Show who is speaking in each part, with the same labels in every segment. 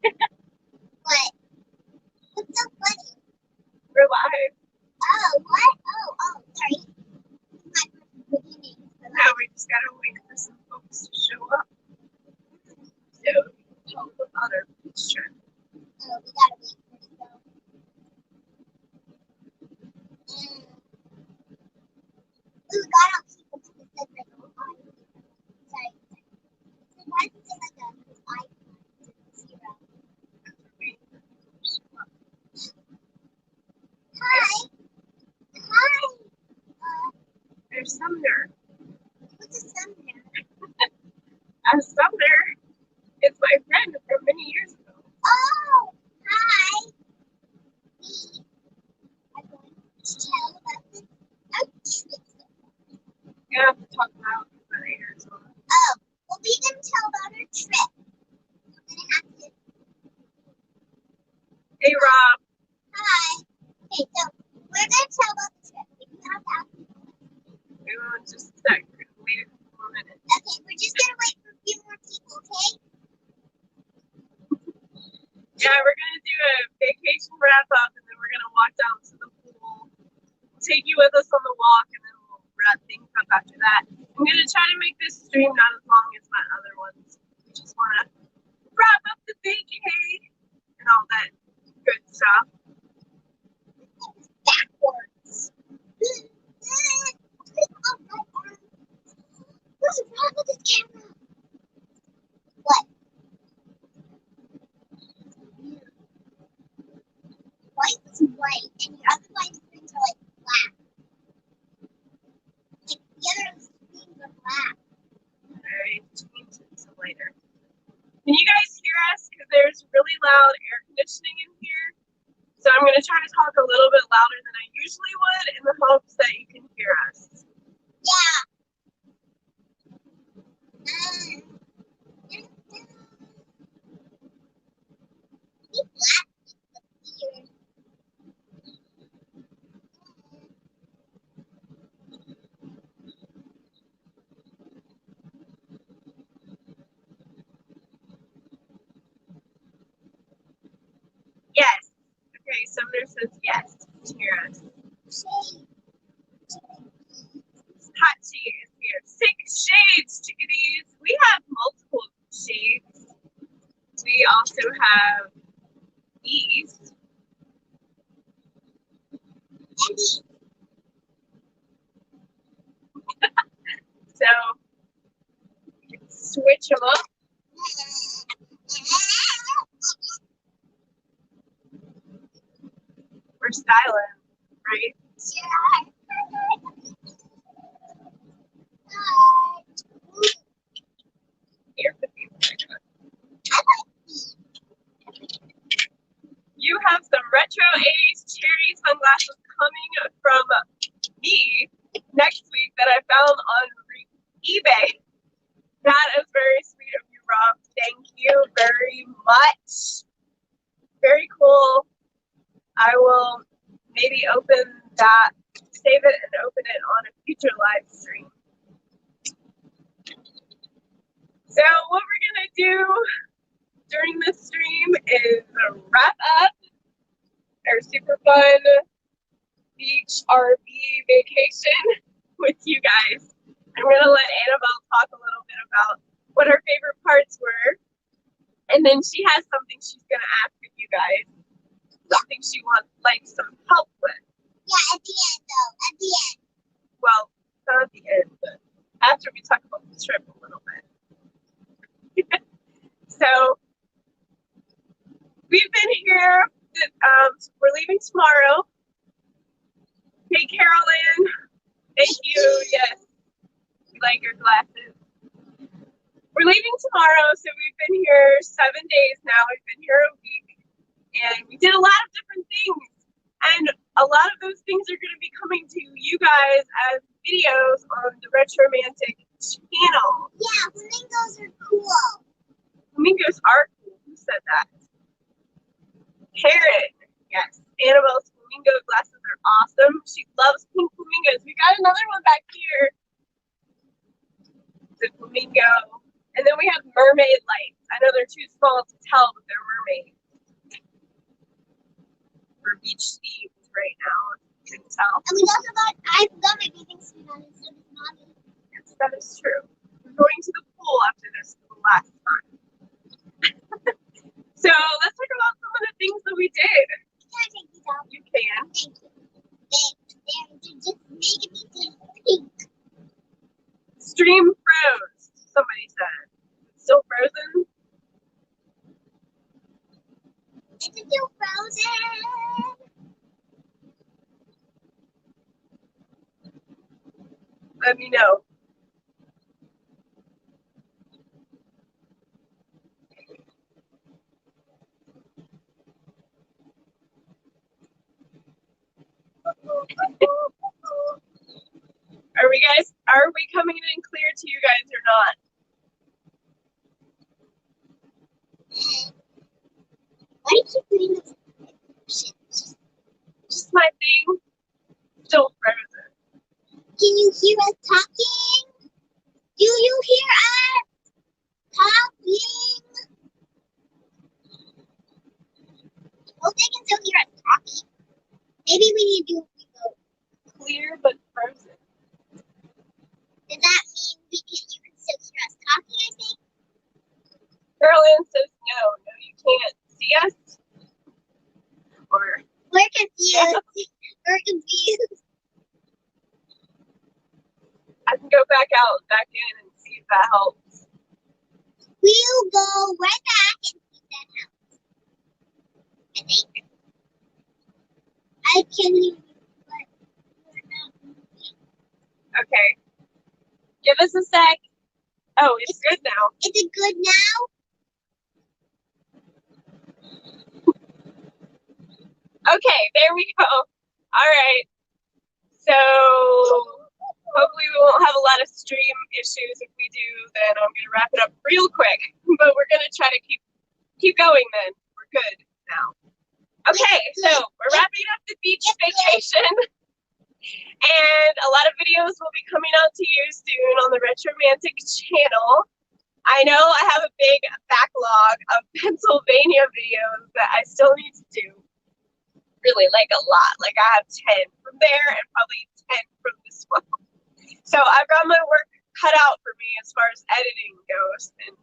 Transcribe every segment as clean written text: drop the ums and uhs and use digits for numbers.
Speaker 1: What? What's so funny?
Speaker 2: We're live.
Speaker 1: Oh, what? Oh, sorry. My beginning.
Speaker 2: Now we just gotta wait for some folks to show up. So, talk about our beach trip.
Speaker 1: Oh, we gotta wait for it though. Ooh, got on people because it said like, oh, sorry. So why does it say like a icon zero? Hi. Hi.
Speaker 2: There's Sumner.
Speaker 1: What's a summoner?
Speaker 2: As Sumner, it's my friend from many years ago.
Speaker 1: Oh, hi. We are going to tell about this outfit.
Speaker 2: You have to talk about the later as well.
Speaker 1: Oh, well, we can tell about our trip. We're gonna have to.
Speaker 2: Hey, Rob.
Speaker 1: Hi. Okay, so we're gonna tell about the trip. We have to ask people.
Speaker 2: We will just wait a couple more minutes.
Speaker 1: Okay, we're just gonna wait for a few more people, okay?
Speaker 2: Yeah, we're gonna do a vacation wrap up, and then we're gonna walk down to the pool. We'll take you with us on the walk, and then we'll wrap things up after that. I'm gonna try to make this stream not as long as my other ones. We just wanna wrap up the vacay and all that good stuff.
Speaker 1: Backwards. What's wrong with this camera? What? Why is this white and your other white screens are like black? Like the other screens are black.
Speaker 2: Alright, change it to later. Can you guys hear us? Because there's really loud air conditioning in here. So I'm going to try to talk a little bit louder than I usually would in the hopes that you can hear us.
Speaker 1: Yeah. Black weird.
Speaker 2: Yes. Okay, Sumner says yes to hear us.
Speaker 1: Shade.
Speaker 2: Hot tea is here. 6 shades, chickadees. We have multiple shades. We also have these.
Speaker 1: And these.
Speaker 2: So you can switch them up. We're styling, right?
Speaker 1: Sure.
Speaker 2: Here, put these back on. You have some retro 80s cherry sunglasses coming from me next week that I found on eBay. That is very sweet of you, Rob. Thank you very much. Very cool. I will maybe open that, save it, and open it on a future live stream. So what we're going to do during this stream is wrap up our super fun beach RV vacation with you guys. I'm going to let Annabelle talk a little bit about what her favorite parts were. And then she has something she's going to ask of you guys. Something she wants like some help with.
Speaker 1: Yeah, at the end though. At the end.
Speaker 2: Well, not at the end, but after we talk about the trip a little bit. So we've been here. We're leaving tomorrow. Hey, Carolyn. Thank you. Yes. We like your glasses. We're leaving tomorrow, so we've been here 7 days now. We've been here a week, and we did a lot of different things. And a lot of those things are going to be coming to you guys as videos on the Retromantic channel.
Speaker 1: Yeah, flamingos are cool.
Speaker 2: Flamingos are cool. Who said that? Karen. Yes. Annabelle's flamingo glasses are awesome. She loves pink flamingos. We got another one back here. It's a flamingo. And then we have mermaid lights. I know they're too small to tell, but they're waves for beach themes right now. You can tell.
Speaker 1: And we also got, I got my bathing suit on instead of mommy.
Speaker 2: Yes, that is true. We're going to the pool after this for the last time. So let's talk about some of the things that we did.
Speaker 1: Can I take these off?
Speaker 2: You can.
Speaker 1: Thank you. They're just making me feel pink.
Speaker 2: Stream froze, somebody said. It's still frozen?
Speaker 1: It's still frozen.
Speaker 2: Let me know. Are we coming in clear to you guys or not?
Speaker 1: Why do you keep putting this shit?
Speaker 2: Just my thing. Still frozen.
Speaker 1: Can you hear us talking? Do you hear us talking? Hope they can still hear us talking. Maybe we need to do a remote.
Speaker 2: Clear but frozen.
Speaker 1: Does that mean you can still hear us talking, I think?
Speaker 2: Carolyn says no. No, you can't see us. Or
Speaker 1: We're confused. We're confused.
Speaker 2: I can go back out, back in, and see if that helps.
Speaker 1: We'll go right back and see if that helps. I think. I can hear you, but we're not moving.
Speaker 2: Okay. Give us a sec. Oh, it's good now.
Speaker 1: Is it good now?
Speaker 2: Okay, there we go. All right. So hopefully we won't have a lot of stream issues. If we do, then I'm going to wrap it up real quick. But we're going to try to keep going then. We're good now. Okay, so we're wrapping up the beach vacation. And a lot of videos will be coming out to you soon on the Retromantic channel. I know I have a big backlog of Pennsylvania videos that I still need to do. Really, like a lot. Like I have 10 from there and probably 10 from this one. So I've got my work cut out for me as far as editing goes in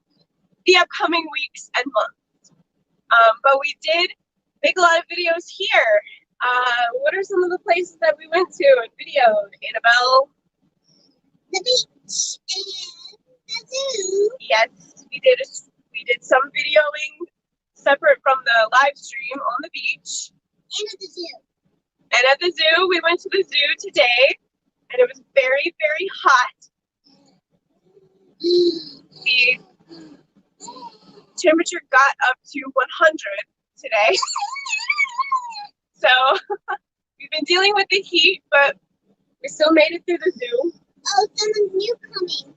Speaker 2: the upcoming weeks and months. But we did make a lot of videos here. What are some of the places that we went to and videoed? Annabelle?
Speaker 1: The beach and the zoo.
Speaker 2: Yes, we did some videoing separate from the live stream on the beach.
Speaker 1: And at the zoo.
Speaker 2: And at the zoo, we went to the zoo today, and it was very, very hot. The temperature got up to 100 today. So we've been dealing with the heat, but we still made it through the zoo.
Speaker 1: Oh, someone's new coming.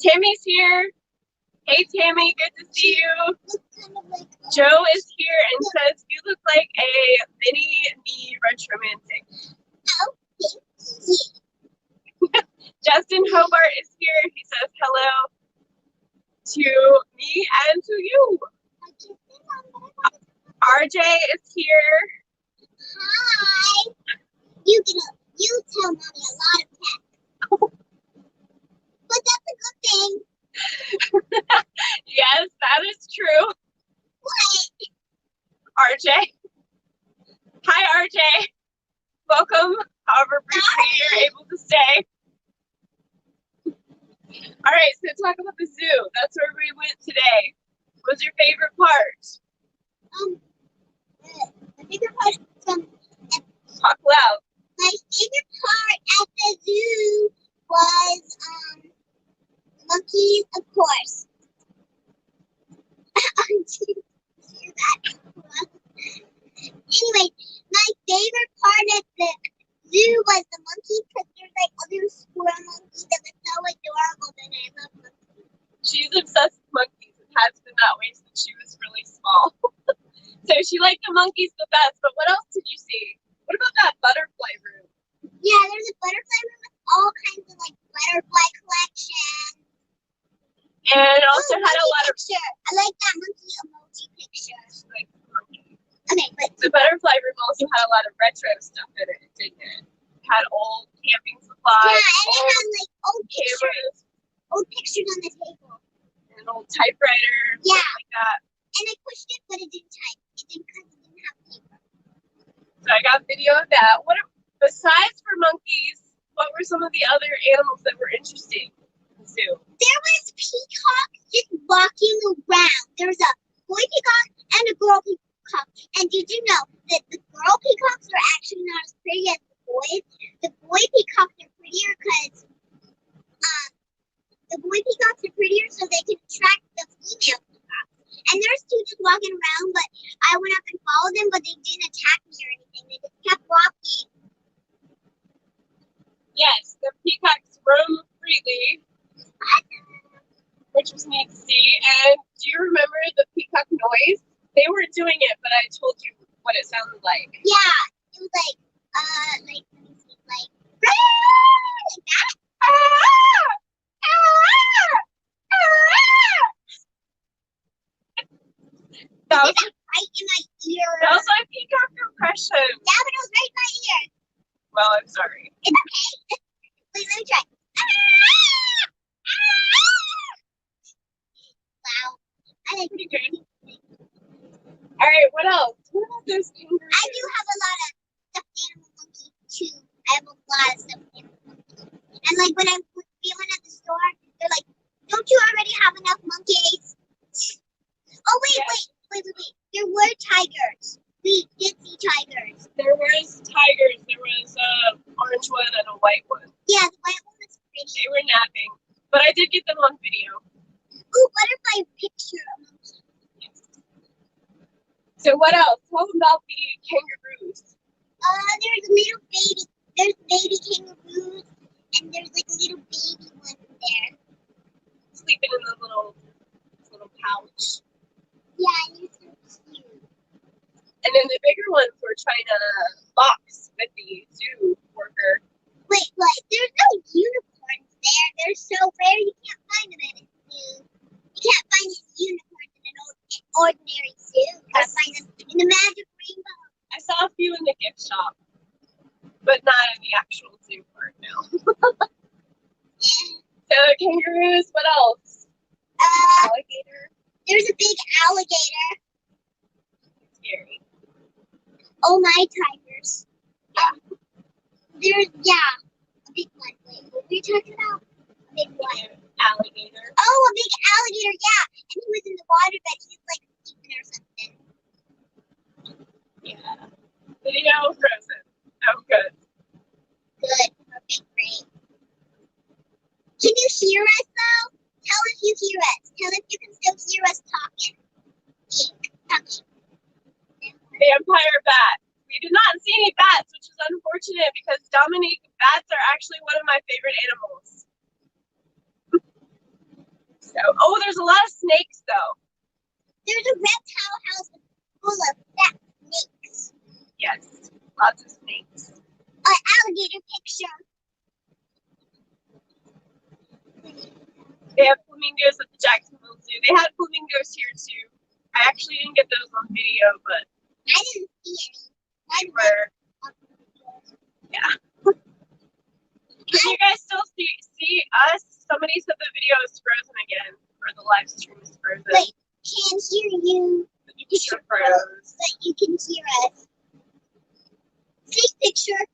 Speaker 2: Tammy's here. Hey, Tammy, good to see you.
Speaker 1: Looks kind of like
Speaker 2: Joe is here and says, you look like a mini me Retromantic.
Speaker 1: Oh, thank you.
Speaker 2: Justin Hobart is here. He says hello to me and to you. RJ is here.
Speaker 1: Hi. You tell mommy a lot of text. But that's a good thing.
Speaker 2: Yes, that is true.
Speaker 1: What?
Speaker 2: RJ. Hi, RJ. Welcome, however briefly you're able to stay. All right, so talk about the zoo. That's where we went today. What was your favorite part?
Speaker 1: My favorite part
Speaker 2: Talk loud.
Speaker 1: my favorite part at the zoo was monkeys, of course. Anyway, my favorite part at the zoo was the monkeys because there's like other squirrel monkeys that were so adorable and I love monkeys.
Speaker 2: She's obsessed with monkeys and has been that way since she was really small. So she liked the monkeys the best, but what else did you see? What about that butterfly room?
Speaker 1: Yeah, there's a butterfly room with all kinds of like butterfly collections.
Speaker 2: And it also
Speaker 1: Ooh,
Speaker 2: had a
Speaker 1: monkey
Speaker 2: lot of
Speaker 1: picture. I like that monkey emoji picture.
Speaker 2: also had a lot of retro stuff in it, didn't it? It had old camping supplies,
Speaker 1: Yeah, and it had like old
Speaker 2: cameras,
Speaker 1: pictures on the table.
Speaker 2: and an old typewriter,
Speaker 1: Yeah.
Speaker 2: stuff like that.
Speaker 1: And I pushed it, but it didn't type. It didn't because it didn't have paper.
Speaker 2: So I got video of that. Besides for monkeys, what were some of the other animals that were interesting in the zoo?
Speaker 1: There was peacocks just walking around. There was a boy peacock and a girl peacock. And did you know that the girl peacocks are actually not as pretty as the boys? The boy peacocks are prettier because so they can attract the female peacocks. And there's two just walking around, but I went up and followed them, but they didn't attack me or anything. They just kept walking.
Speaker 2: Yes, the peacocks roam freely, which was neat to see. And do you remember the peacock noise? They weren't doing it, but I told you what it sounded like.
Speaker 1: Yeah, it was like let me see, like that.
Speaker 2: That was
Speaker 1: Right in my ear.
Speaker 2: That was my peacock impression.
Speaker 1: Yeah, but it was right in my ear.
Speaker 2: Well, I'm sorry.
Speaker 1: It's okay. Wait, let me try. Wow. I like
Speaker 2: Pretty good. All right, what else? What about those kangaroos?
Speaker 1: I do have a lot of stuffed animal monkeys too. I have a lot of stuffed animal monkeys. And like when I'm feeling at the store, they're like, "Don't you already have enough monkeys?" Oh wait,
Speaker 2: Yes.
Speaker 1: wait. There were tigers. We did see tigers.
Speaker 2: There was tigers. There was an orange one and a white one.
Speaker 1: Yeah, the white one was pretty.
Speaker 2: They were napping, but I did get them on video.
Speaker 1: Ooh, butterfly picture a monkey.
Speaker 2: Yes. So what else? What about the kangaroos?
Speaker 1: There's baby kangaroos, and there's like a little baby one there.
Speaker 2: Sleeping in the little pouch.
Speaker 1: Yeah, and you're so cute.
Speaker 2: And then the bigger ones were trying to box with the zoo worker.
Speaker 1: Wait, there's no unicorns there. They're so rare you can't find them at a zoo. You can't find unicorns in an ordinary zoo. You can't find them in the magic rainbow.
Speaker 2: I saw a few in the gift shop, but not in the actual zoo park now. So kangaroos, what else? Alligator.
Speaker 1: There's a big alligator.
Speaker 2: Scary.
Speaker 1: Oh my tigers.
Speaker 2: Yeah.
Speaker 1: There's a big one. Wait, what were you talking about? A big one.
Speaker 2: Alligator.
Speaker 1: Oh, a big alligator, yeah. And he was in the water, but he was like sleeping or something.
Speaker 2: Yeah. Video frozen. Oh, good.
Speaker 1: Good. Okay, great. Can you hear us though? Tell if you hear us. Tell if you can still hear us talking. Talking.
Speaker 2: Vampire bat. We did not see any bats, which is unfortunate because Dominique, bats are actually one of my favorite animals. So, there's a lot of snakes though.
Speaker 1: There's a reptile house full of fat snakes.
Speaker 2: Yes, lots of snakes.
Speaker 1: An alligator picture.
Speaker 2: They have flamingos at the Jacksonville Zoo. They had flamingos here too. I actually didn't get those on video, but
Speaker 1: I didn't see any.
Speaker 2: they were. Yeah. Can you guys still see us? Somebody said the video is frozen again, or the live stream is frozen.
Speaker 1: Wait, can't hear you.
Speaker 2: The picture froze.
Speaker 1: But you can hear us. See picture.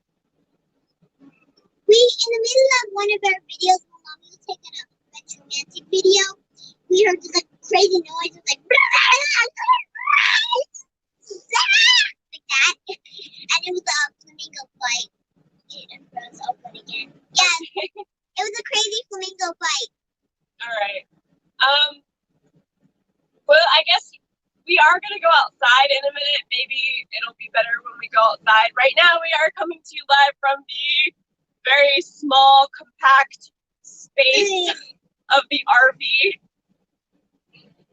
Speaker 1: In the middle of one of our videos, when Mommy was taking a Retromantic video, we heard this like crazy noise. It was like like that, and it was a flamingo fight. It froze open again. Yeah, it was a crazy flamingo fight.
Speaker 2: All right. Well, I guess we are going to go outside in a minute. Maybe it'll be better when we go outside. Right now, we are coming to you live from the very small, compact space of the RV.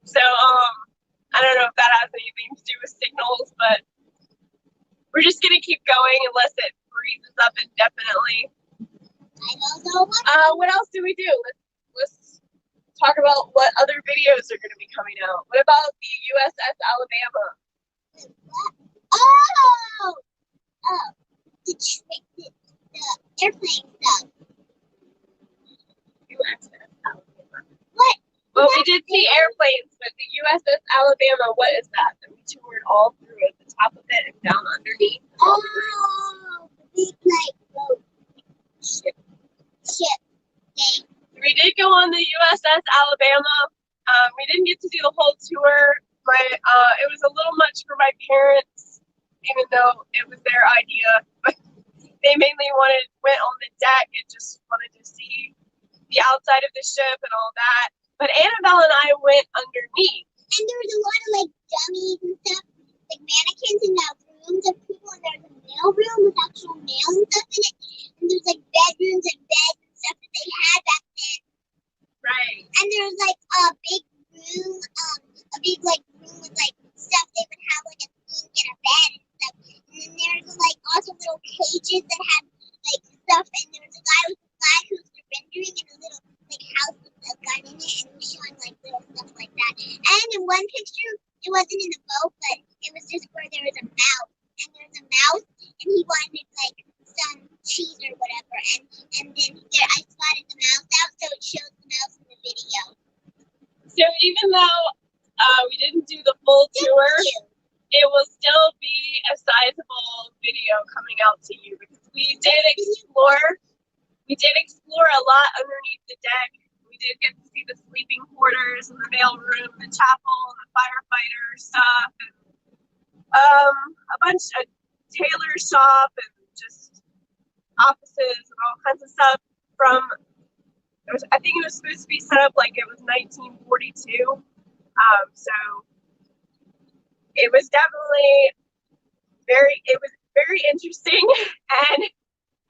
Speaker 2: So, I don't know if that has anything to do with signals, but we're just going to keep going unless it freezes up indefinitely.
Speaker 1: I don't know
Speaker 2: What else do we do? Let's talk about what other videos are going to be coming out. What about the USS Alabama?
Speaker 1: Oh, the airplane stuff.
Speaker 2: USS Alabama.
Speaker 1: What?
Speaker 2: Well, we did see airplanes, but the USS Alabama, what is that? And we toured all through it, the top of it and down underneath.
Speaker 1: Oh, the big like boat
Speaker 2: Ship.
Speaker 1: thing.
Speaker 2: We did go on the USS Alabama. We didn't get to do the whole tour. It was a little much for my parents, even though it was their idea. But they mainly went on the deck and just wanted to see the outside of the ship and all that. But Annabelle and I went underneath.
Speaker 1: And there was a lot of like dummies and stuff, like mannequins in that rooms of people, and there was a mail room with actual mail and stuff in it. And there's like bedrooms and beds and stuff that they had back then.
Speaker 2: Right.
Speaker 1: And there was like a big room, with like stuff they would have like a sink and a bed and stuff. And then there's like also little cages that had like stuff, and there was a guy with a flag who was surrendering in a little like house with a gun in it, and he was showing like little stuff like that. And in one picture, it wasn't in the boat, but it was just where there was a mouse, and there's a mouse, and he wanted like some cheese or whatever, and then there I spotted the mouse out, so it shows the mouse in the video.
Speaker 2: So even though we didn't do the full tour, it will still be a sizable video coming out to you because we did explore. We did explore a lot underneath the deck. We did get to see the sleeping quarters and the mail room, the chapel, the firefighter stuff, and a bunch of tailor shop and just offices and all kinds of stuff from. I think it was supposed to be set up like it was 1942. So it was definitely very interesting, and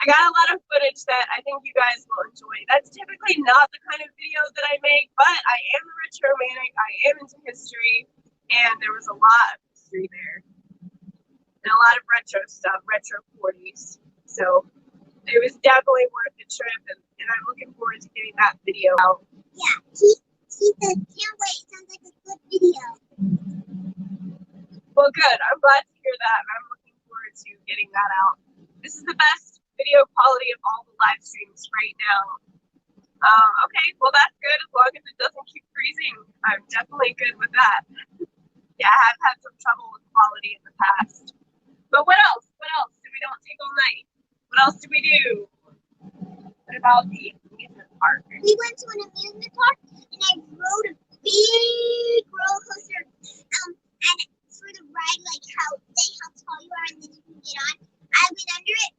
Speaker 2: I got a lot of footage that I think you guys will enjoy. That's typically not the kind of video that I make, but I am a retromantic. I am into history, and there was a lot of history there, and a lot of retro stuff, retro 40s. So it was definitely worth the trip, and I'm looking forward to getting that video out.
Speaker 1: Yeah, she said, can't wait. Sounds like a good video.
Speaker 2: Well, good. I'm glad to hear that, and I'm looking forward to getting that out. This is the best video quality of all the live streams right now. Okay, well that's good as long as it doesn't keep freezing. I'm definitely good with that. Yeah, I have had some trouble with quality in the past. But what else? What else? We don't take all night. What else do we do? What about the amusement park?
Speaker 1: We went to an amusement park, and I rode a big roller coaster. And for the ride, like how tall you are, and then you can get on. I went under it,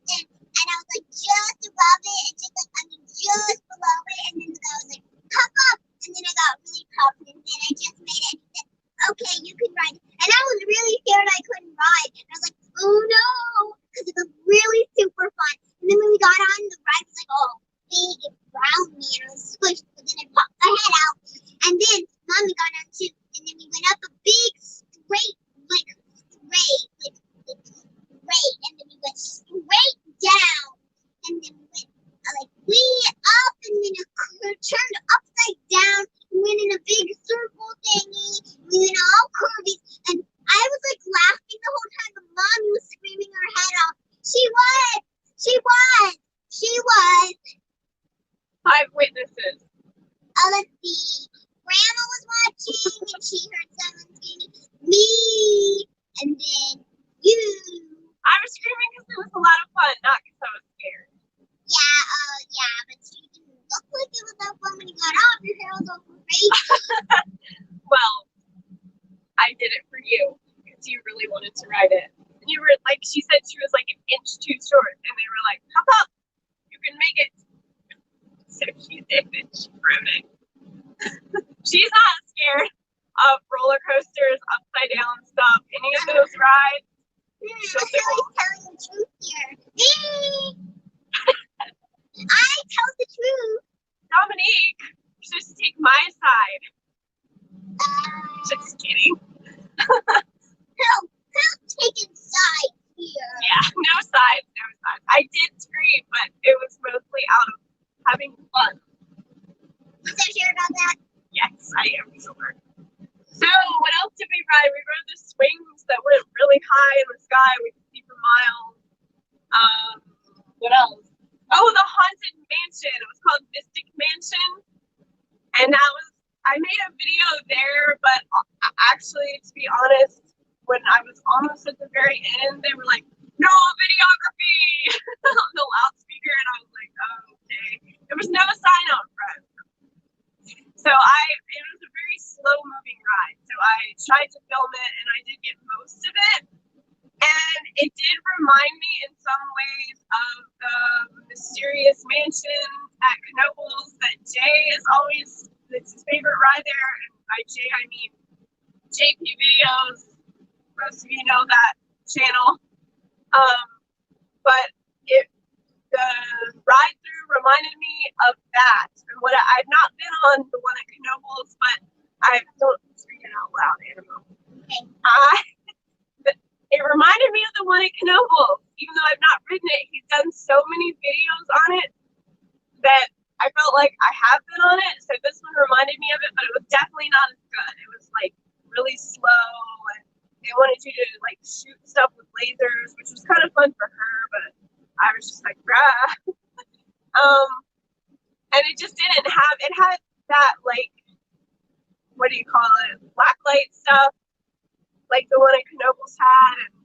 Speaker 1: and I was like just above it, and just below it, and then the guy was like, "Pop up!" And then I got really confident, and I just made it. And he said, "Okay, you can ride." And I was really scared I couldn't ride. And I was like, "Oh no!" Because it was really super fun. And then when we got on, the ride was like all big and round me, and I was squished. But then I popped my head out, and then Mommy got on too. And then we went up a big straight, and then we went straight down, and then we went like way up, and then it turned upside down, and went in a big circle thingy, and then all curvy, and I was like laughing the whole time, but Mommy was screaming her head off. She was.
Speaker 2: 5 witnesses.
Speaker 1: Let's see. Grandma was watching, and she heard someone screaming, me, and then you.
Speaker 2: I was screaming because it was a lot of fun, not because I was scared.
Speaker 1: Yeah, but you didn't look like it was that fun when you got off. Your hair was all crazy.
Speaker 2: Well, I did it for you because you really wanted to ride it. And you were like, she said she was like an inch too short, and they were like, "Hop up, you can make it." So she did it. She rode it. She's not scared of roller coasters, upside down stuff, any of those rides.
Speaker 1: I'm always telling the truth here. I tell the truth.
Speaker 2: Dominique, you're supposed to take my side. Just kidding.
Speaker 1: Help taking sides here.
Speaker 2: Yeah, no sides. I did scream, but it was mostly out of having fun.
Speaker 1: You so sure about that?
Speaker 2: Yes, I am sure. So, what else did we ride? We rode the swings that went really high in the sky. We could see for miles. What else? Oh, the Haunted Mansion. It was called Mystic Mansion. And I made a video there, but actually, to be honest, when I was almost at the very end, they were like, no videography on the loudspeaker, and I was like, oh, okay. There was no sign out front. So it was a very slow moving ride. So I tried to film it, and I did get most of it. And it did remind me in some ways of the mysterious mansion at Knoebels that Jay is always, it's his favorite ride there. And by Jay, I mean JP Videos. Most of you know that channel. But the ride through reminded me of that. And what I've not been on the one at Knoebels, but I don't speak it out loud, Annabelle. It reminded me of the one at Knoebels. Even though I've not ridden it, he's done so many videos on it that I felt like I have been on it. So this one reminded me of it, but it was definitely not as good. It was like really slow, and they wanted you to like shoot stuff with lasers, which was kind of fun for her, but I was just like, bruh. And it just didn't have, it had that like, what do you call it, blacklight stuff, like the one at Knoebels had, and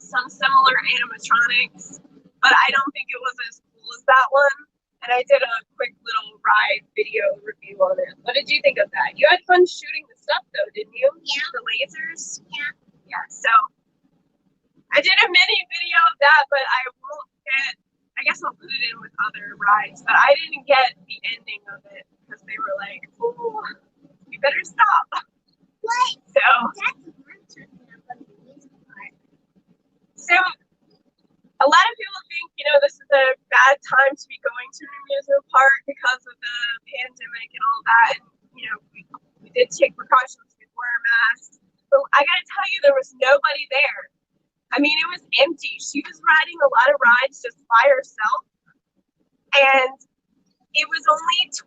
Speaker 2: some similar animatronics, but I don't think it was as cool as that one. And I did a quick little ride video review on it. What did you think of that? You had fun shooting the stuff though, didn't you?
Speaker 1: Yeah.
Speaker 2: The lasers?
Speaker 1: Yeah.
Speaker 2: Yeah, so I did a mini video of that, but I won't get, I guess I'll put it in with other rides, but I didn't get the ending of it because they were like, ooh, you better stop.
Speaker 1: What?
Speaker 2: So,
Speaker 1: That's what I'm talking about, the music part.
Speaker 2: so a lot of people think, you know, this is a bad time to be going to an amusement park because of the pandemic and all that. And, you know, we did take precautions, we wore masks. But I gotta tell you, there was nobody there. I mean, it was empty. She was riding a lot of rides just by herself. And it was only $20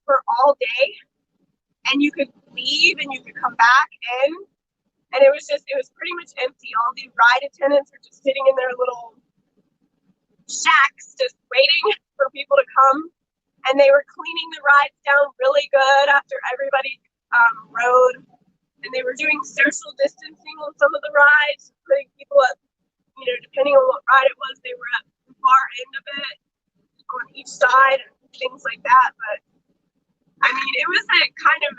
Speaker 2: for all day. And you could leave and you could come back in. And it was pretty much empty. All the ride attendants were just sitting in their little shacks, just waiting for people to come. And they were cleaning the rides down really good after everybody rode. And they were doing social distancing on some of the rides, putting people up, you know, depending on what ride it was, they were at the far end of it on each side and things like that. But I mean, it was a kind of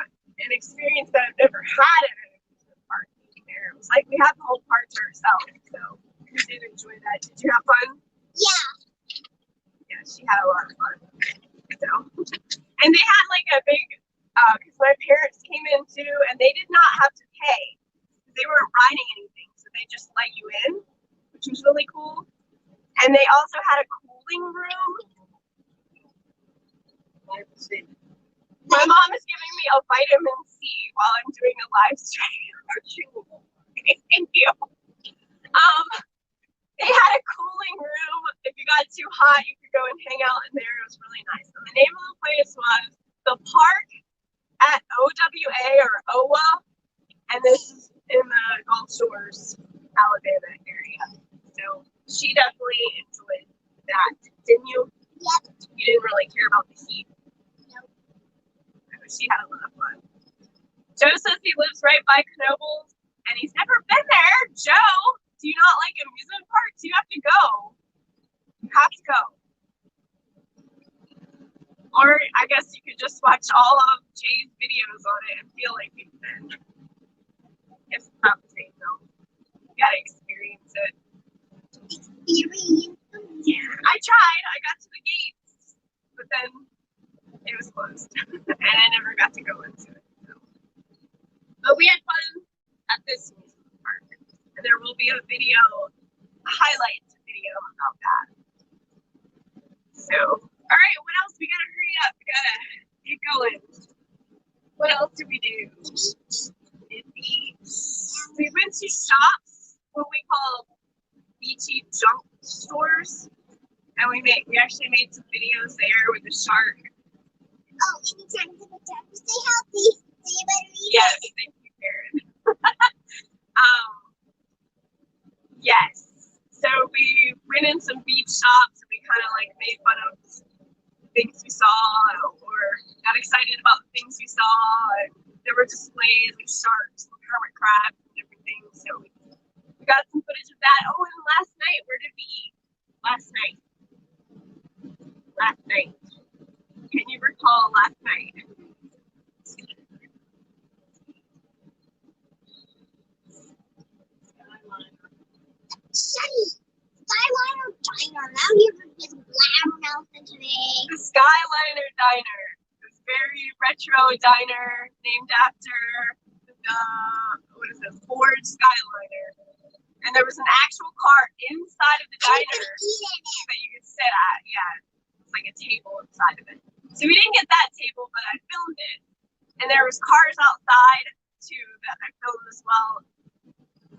Speaker 2: an experience that I've never had at an amusement park being there. It was like we had the whole park to ourselves. So we did enjoy that. Did you have fun?
Speaker 1: Yeah.
Speaker 2: Yeah, she had a lot of fun. So, and they had like a big, because my parents came in too, and they did not have to pay. They weren't riding anything, so they just let you in, which was really cool. And they also had a cooling room. My mom is giving me a vitamin C while I'm doing a live stream. Thank you. They had a cooling room. If you got too hot, you could go and hang out in there. It was really nice. And the name of the place was the Park at OWA or OWA, and this is in the Gulf Shores, Alabama area. So she definitely enjoyed that, didn't you?
Speaker 1: Yep.
Speaker 2: You didn't really care about the heat.
Speaker 1: Nope.
Speaker 2: She had a lot of fun. Joe says he lives right by Knoebels, and he's never been there. Joe, do you not like amusement parks? You have to go. You have to go. Or I guess you could just watch all of Jay's videos on it and feel like you've been. It's not the same though. You gotta experience it.
Speaker 1: Experience.
Speaker 2: Yeah, I tried. I got to the gates, but then it was closed, and I never got to go into it. So. But we had fun at this amusement park, and there will be a video, a highlight video about that. So, all right, what else? We gotta hurry up. We gotta get going. What else did we do? Did we went to shops, what we call beachy junk stores, and we actually made some videos there with the shark.
Speaker 1: Oh, anytime to stay healthy. So you better eat
Speaker 2: Yes,
Speaker 1: it.
Speaker 2: thank you, Karen. Yes. So we went in some beach shops and we kind of like made fun of things we saw or got excited about the things we saw. And there were displays like sharks and hermit crabs and different things. So we got some footage of that. Oh, and last night, where did we eat? Last night. Can you recall last night?
Speaker 1: Shitty. Skyliner Diner. Now you're just blabbing out into me.
Speaker 2: The Skyliner Diner. This very retro diner named after the Ford Skyliner. And there was an actual car inside of the diner that you could sit at. Yeah, it's like a table inside of it. So we didn't get that table, but I filmed it. And there was cars outside too that I filmed as well.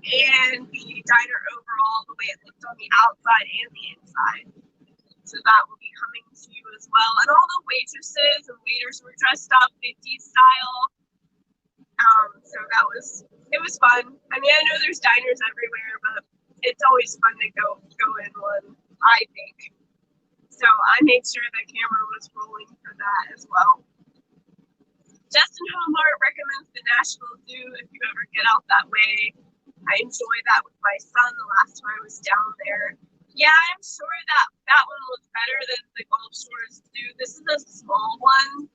Speaker 2: And the diner overall, the way it looked on the outside and the inside. So that will be coming to you as well. And all the waitresses and waiters were dressed up 50s style. So it was fun. I mean, I know there's diners everywhere, but it's always fun to go in one, I think. So I made sure the camera was rolling for that as well. Justin Hobart recommends the Nashville Zoo if you ever get out that way. I enjoyed that with my son the last time I was down there. Yeah, I'm sure that one was better than the Gulf Shores Zoo. This is a small one.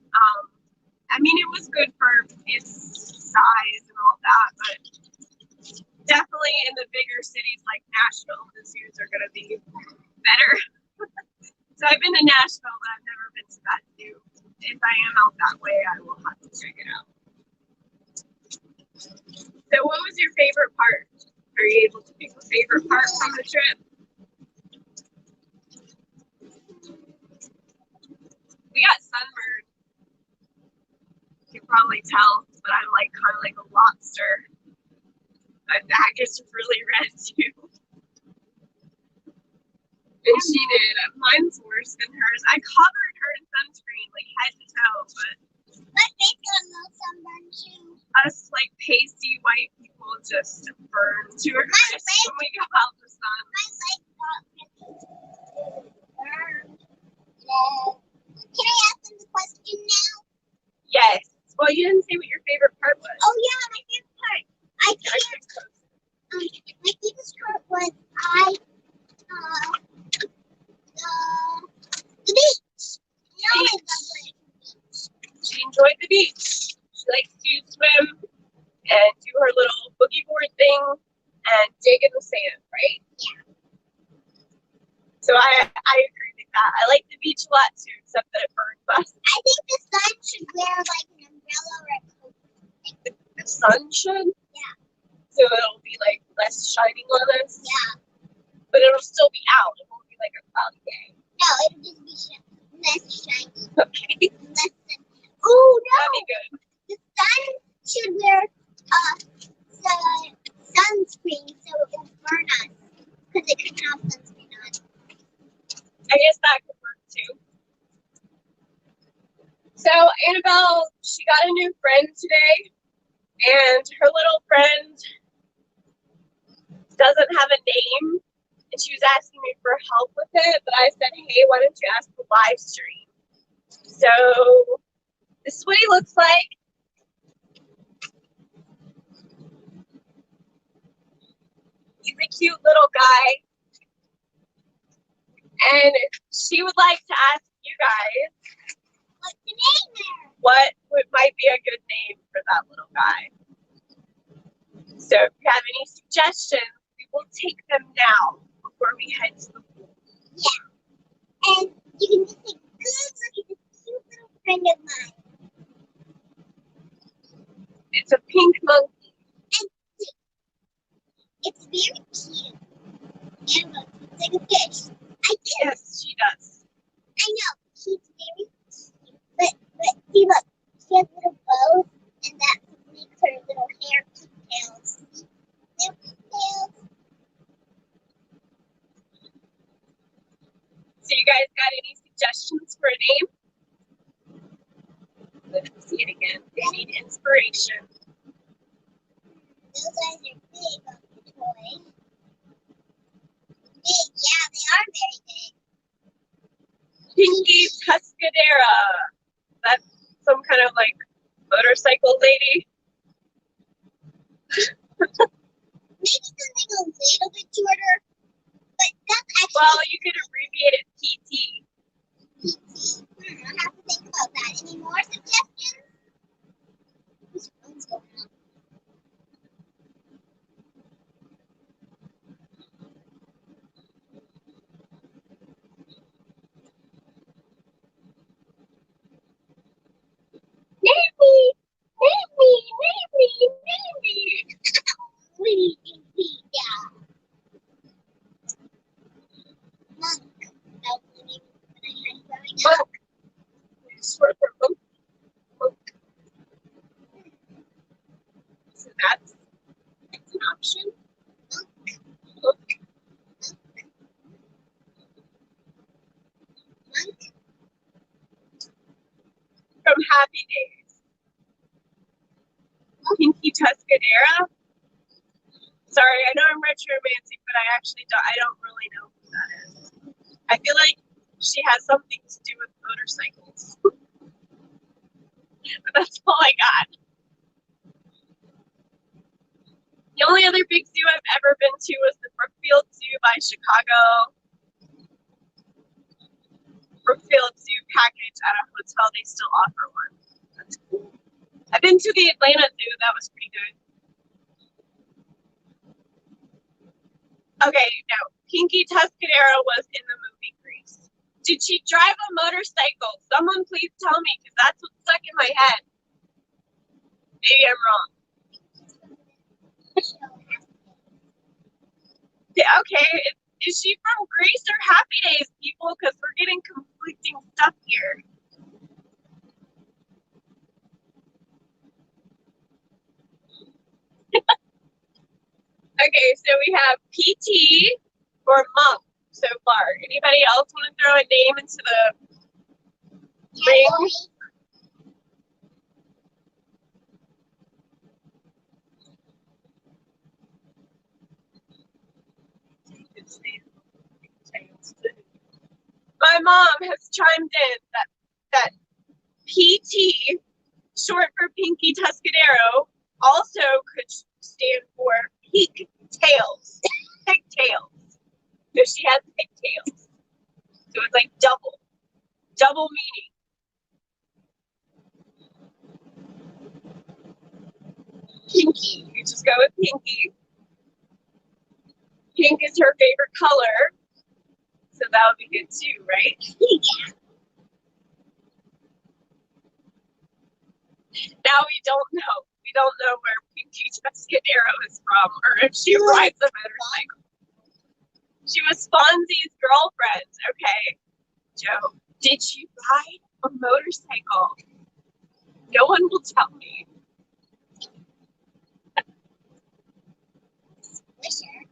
Speaker 2: I mean, it was good for its size and all that, but definitely in the bigger cities like Nashville, the zoos are going to be better. So I've been to Nashville, but I've never been to that zoo. If I am out that way, I will have to check it out. So what was your favorite part? Are you able to pick a favorite part from the trip? We got sunburned. You can probably tell, but I'm like kind of like a lobster. My back is really red too. And she did. Mine's worse than hers. I covered her in sunscreen, like head to toe, but
Speaker 1: My face got a little sunburn too.
Speaker 2: us like pasty white people just burn to our crisp when we go out in the sun.
Speaker 1: My leg got burned. Can I ask them the question now?
Speaker 2: Yes. Well, you didn't say what your favorite part was.
Speaker 1: Oh yeah, my favorite part. My favorite part was the beach. You know, I love going to the beach.
Speaker 2: She enjoyed the beach. She likes to swim and do her little boogie board thing and dig in the sand, right?
Speaker 1: Yeah.
Speaker 2: So I agree with that. I like the beach a lot too, except that it burns us.
Speaker 1: I think the sun should wear like an umbrella or a coat.
Speaker 2: The sun should?
Speaker 1: Yeah.
Speaker 2: So it'll be like less shining on us.
Speaker 1: Yeah.
Speaker 2: But it'll still be out. It won't be like a cloudy day.
Speaker 1: No, it'll just be less shiny.
Speaker 2: Okay.
Speaker 1: Less than. Oh no!
Speaker 2: That'd be good.
Speaker 1: The sun should wear sunscreen so it won't burn us because it can have sunscreen on.
Speaker 2: I guess that could work too. So Annabelle, she got a new friend today, and her little friend doesn't have a name, and she was asking me for help with it, but I said, hey, why don't you ask the live stream? So this is what he looks like. He's a cute little guy. And she would like to ask you guys
Speaker 1: What's the name there?
Speaker 2: what might be a good name for that little guy. So if you have any suggestions, we will take them now before we head to the pool.
Speaker 1: Yeah. And you can just take a good look at this cute little friend of mine.
Speaker 2: It's a pink monkey.
Speaker 1: It's very cute. And look, it's like a fish. I think.
Speaker 2: Yes, she does.
Speaker 1: I know. She's very cute. But see, look. She has little bows, and that makes her little hair pigtails. Little pigtails.
Speaker 2: So you guys got any suggestions for a name? Let's see it again. They need inspiration.
Speaker 1: Those eyes are big on the toy. big. Yeah, they are very big.
Speaker 2: Pinky Tuscadera. That's some kind of like motorcycle lady.
Speaker 1: Maybe something a little bit shorter, but that's actually.
Speaker 2: Well, you could abbreviate it PT.
Speaker 1: I have to think about that. Any more suggestions? Whose phone's going on?
Speaker 2: Name me! Name me! Name me! Name me!
Speaker 1: Really easy, yeah. Monk. That was the name that I had growing up.
Speaker 2: Monk. Short for monk. Monk. So that's an option. Monk.
Speaker 1: Monk.
Speaker 2: From Happy Days. Pinky Tuscadera. Sorry, I know I'm Retromantic, but I don't really know who that is. I feel like she has something to do with motorcycles. But that's all I got. The only other big zoo I've ever been to was the Brookfield Zoo by Chicago. Brookfield Zoo package at a hotel, they still offer one. That's cool. I've been to the Atlanta Zoo, that was pretty good. Okay, no. Pinky Tuscadera was in the movie Grease. Did she drive a motorcycle? Someone please tell me, because that's what's stuck in my head. Maybe I'm wrong. Yeah, okay, is she from Grease or Happy Days, people? Because we're getting conflicting stuff here. Okay, so we have PT or Monk so far. Anybody else want to throw a name into the ring? My mom has chimed in that PT, short for Pinky Tuscadero, also could stand for pigtails. Pigtails. So she has pigtails. So it's like double meaning. Pinky. You just go with Pinky. Pink is her favorite color. So that would be good too, right?
Speaker 1: Yeah.
Speaker 2: Now we don't know. We don't know where Pinky Tuscadero is from or if she rides a motorcycle. She was Fonzie's girlfriend. Okay. Joe, did she ride a motorcycle? No one will tell me.
Speaker 1: Swisher.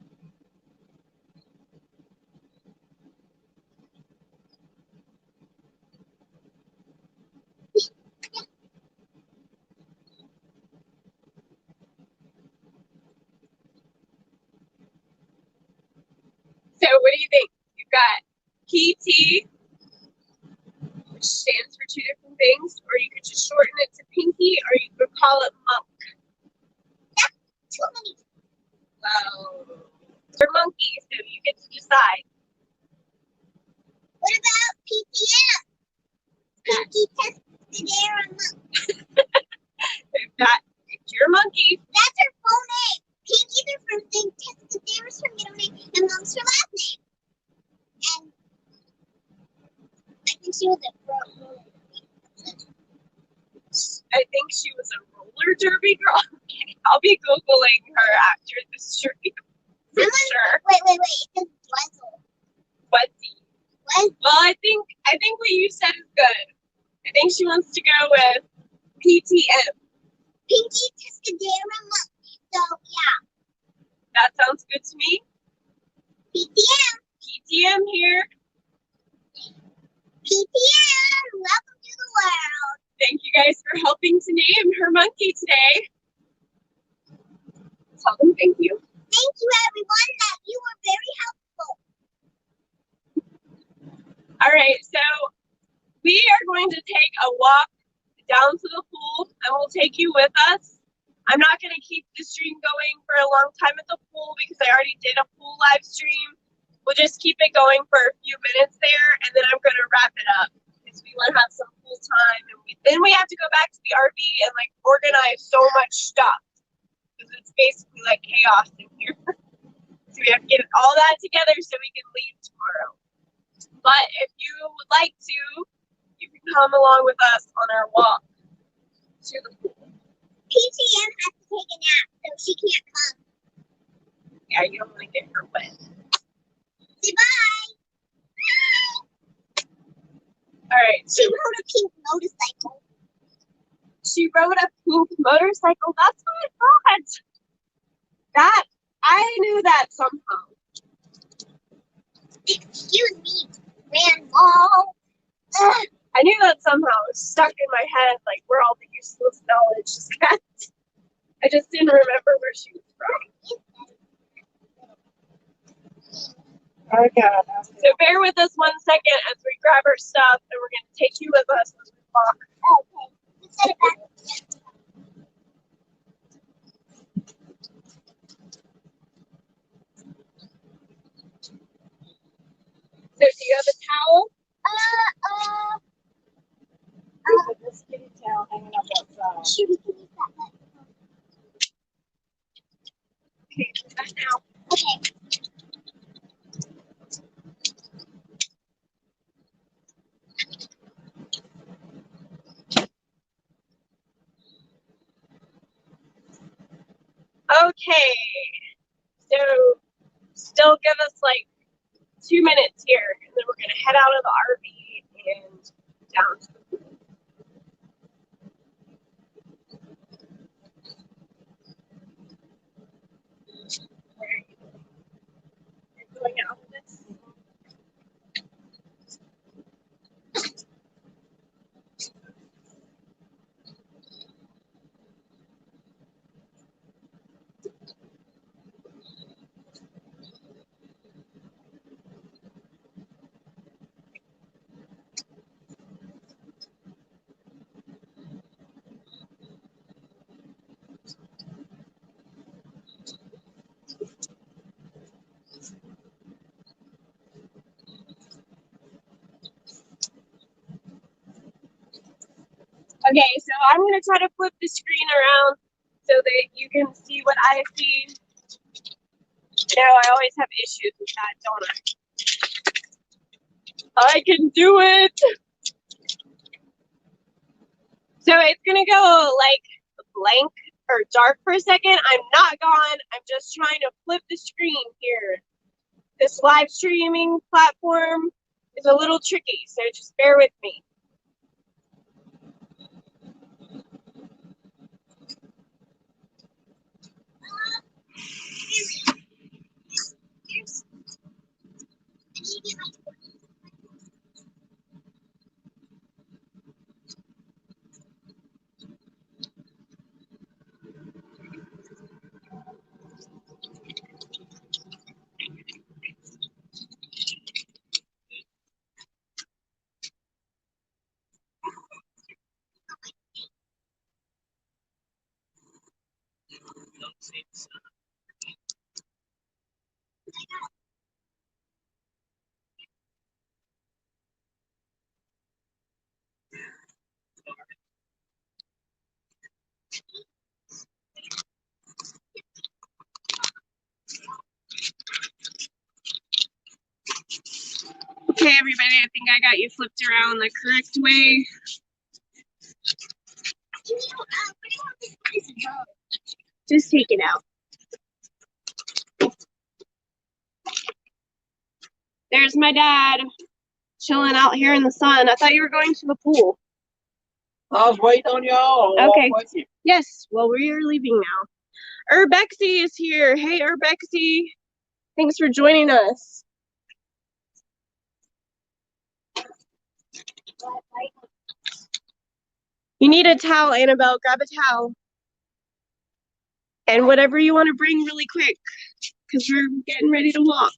Speaker 2: So what do you think? You've got PT, which stands for two different things, or you could just shorten it to Pinky, or you could call it Monk.
Speaker 1: That's too many.
Speaker 2: Well, or Monkey, so you get to decide.
Speaker 1: What about PTM? Pinky Tuscadera Monk.
Speaker 2: They've got your monkey.
Speaker 1: That's her full name. Pinky's her first name, Tuscadera's her middle name, and Monk's her last name. And I think she was a pro.
Speaker 2: I think she was a roller derby girl. Okay, I'll be Googling her after this stream. For sure.
Speaker 1: Wait. It says Dwezzle.
Speaker 2: What's
Speaker 1: What?
Speaker 2: Well, I think what you said is good. I think she wants to go with PTM.
Speaker 1: Pinky Tuscadera Monk. So, yeah.
Speaker 2: That sounds good to me.
Speaker 1: PTM.
Speaker 2: PTM here.
Speaker 1: PTM. Welcome to the world.
Speaker 2: Thank you guys for helping to name her monkey today. Tell them thank you.
Speaker 1: Thank you, everyone. That you were very helpful.
Speaker 2: All right, so we are going to take a walk down to the pool, and we'll take you with us. I'm not going to keep the stream going for a long time at the pool because I already did a pool live stream. We'll just keep it going for a few minutes there, and then I'm going to wrap it up because we want to have some pool time. And then we have to go back to the RV and like organize so much stuff because it's basically like chaos in here. So we have to get all that together so we can leave tomorrow. But if you would like to, you can come along with us on our walk to the pool.
Speaker 1: PTM has to take a nap, so she can't come.
Speaker 2: Yeah, you don't want to get her wet.
Speaker 1: Say bye.
Speaker 2: All right.
Speaker 1: She rode a pink motorcycle.
Speaker 2: She rode a pink motorcycle. That's what I thought. That I knew that somehow.
Speaker 1: Excuse me, Grandma.
Speaker 2: I knew that somehow. It was stuck in my head, like where all the useless knowledge is kept. I just didn't remember where she was from. Okay. So bear with us 1 second as we grab our stuff, and we're going to take you with us as we walk.
Speaker 1: Okay. Let's set it back.
Speaker 2: So do you have a towel?
Speaker 3: This kitty tail hanging up outside.
Speaker 1: Should we use that one?
Speaker 2: Okay, do that now.
Speaker 1: Okay.
Speaker 2: Okay. So still give us like 2 minutes here, and then we're going to head out of the RV and down to the pool. Where are you going? You're going out of this? Okay, so I'm going to try to flip the screen around so that you can see what I see. Now, I always have issues with that, don't I? I can do it! So it's going to go like blank or dark for a second. I'm not gone. I'm just trying to flip the screen here. This live streaming platform is a little tricky, so just bear with me. Okay, everybody, I think I got you flipped around the correct way. Just take it out. There's my dad chilling out here in the sun. I thought you were going to the pool.
Speaker 3: I was waiting on y'all. I'll
Speaker 2: Okay.
Speaker 3: walk with you.
Speaker 2: Yes, well, we are leaving now. Urbexy is here. Hey, Urbexy. Thanks for joining us. You need a towel, Annabelle. Grab a towel. And whatever you want to bring really quick, because we're getting ready to walk.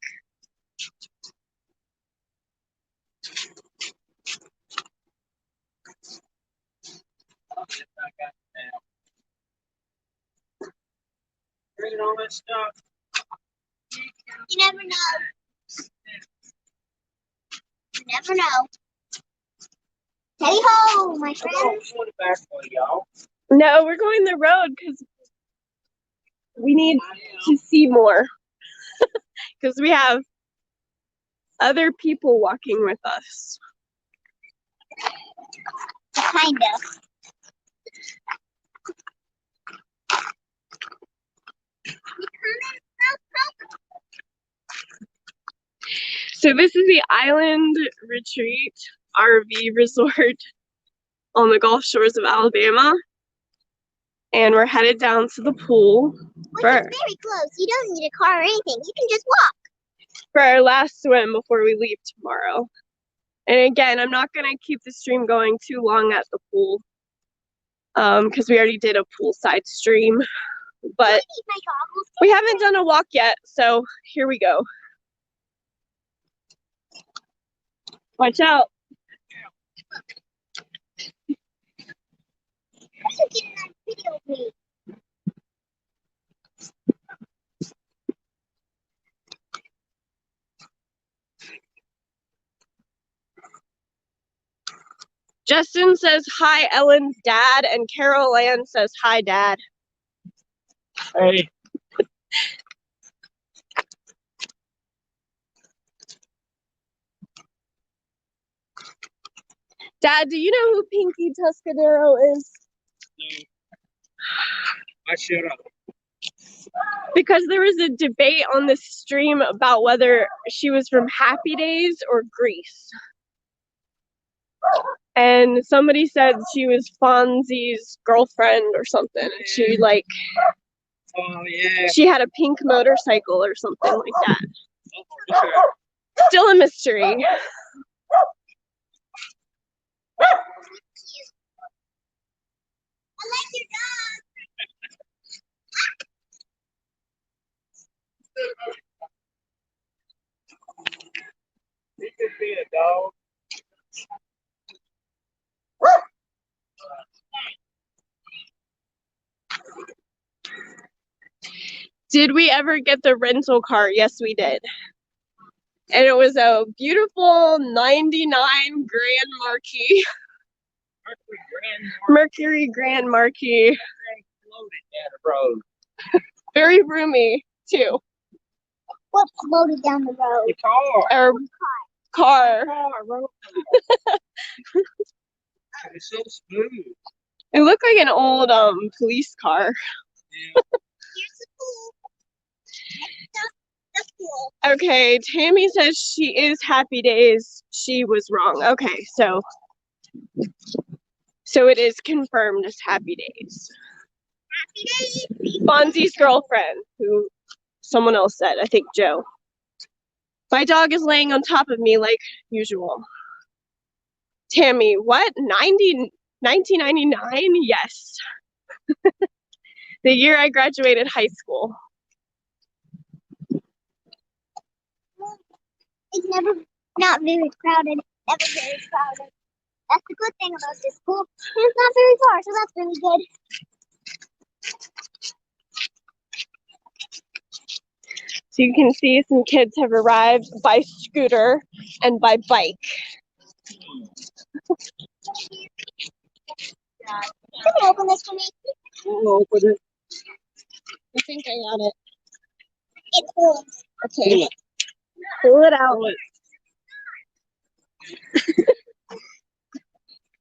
Speaker 4: that stuff.
Speaker 1: You never know. You never know. Hey ho, my
Speaker 4: Come on,
Speaker 1: friends.
Speaker 4: going back for y'all.
Speaker 2: No, we're going the road because we need to see more. Because we have other people walking with us.
Speaker 1: Kind of.
Speaker 2: So this is the Island Retreat RV resort on the Gulf Shores of Alabama. And we're headed down to the pool
Speaker 1: Which
Speaker 2: for,
Speaker 1: is very close. You don't need a car or anything. You can just walk.
Speaker 2: for our last swim before we leave tomorrow. And again, I'm not going to keep the stream going too long at the pool because we already did a poolside stream. But
Speaker 1: I need my goggles.
Speaker 2: we haven't done a walk yet, so here we go. Watch out.
Speaker 1: I should get another video of me.
Speaker 2: Justin says hi, Ellen's dad, and Carol Ann says hi, Dad.
Speaker 4: Hey.
Speaker 2: Dad, do you know who Pinky Tuscadero is?
Speaker 4: No. I shut up.
Speaker 2: Because there was a debate on this stream about whether she was from Happy Days or Grease. And somebody said she was Fonzie's girlfriend or something. She like,
Speaker 4: Oh, yeah.
Speaker 2: she had a pink motorcycle or something like that.
Speaker 4: Okay.
Speaker 2: Still a mystery.
Speaker 1: I like your dog.
Speaker 4: He could be a dog.
Speaker 2: Did we ever get the rental car? Yes, we did. And it was a beautiful 99 Grand Marquis. Mercury Grand Marquis.
Speaker 4: Floated down the road.
Speaker 2: Very roomy, too.
Speaker 1: What's loaded down the road?
Speaker 4: The car.
Speaker 2: Or car.
Speaker 4: Road. It's so smooth.
Speaker 2: It looked like an old police car.
Speaker 4: Yeah.
Speaker 1: Here's the pool. That's cool.
Speaker 2: Okay, Tammy says she is Happy Days. She was wrong. Okay, so it is confirmed as Happy Days.
Speaker 1: Happy days.
Speaker 2: Fonzie's girlfriend, who someone else said, I think Joe. My dog is laying on top of me like usual. Tammy, what? 1999? Yes. The year I graduated high school.
Speaker 1: It's never not very crowded. Never very crowded. That's the good thing about this pool. It's not very far, so that's really good.
Speaker 2: So you can see some kids have arrived by scooter and by bike.
Speaker 1: Can you open this for me?
Speaker 4: I'll open it.
Speaker 2: I think I got it.
Speaker 1: It's cool.
Speaker 2: Okay. Pull it out.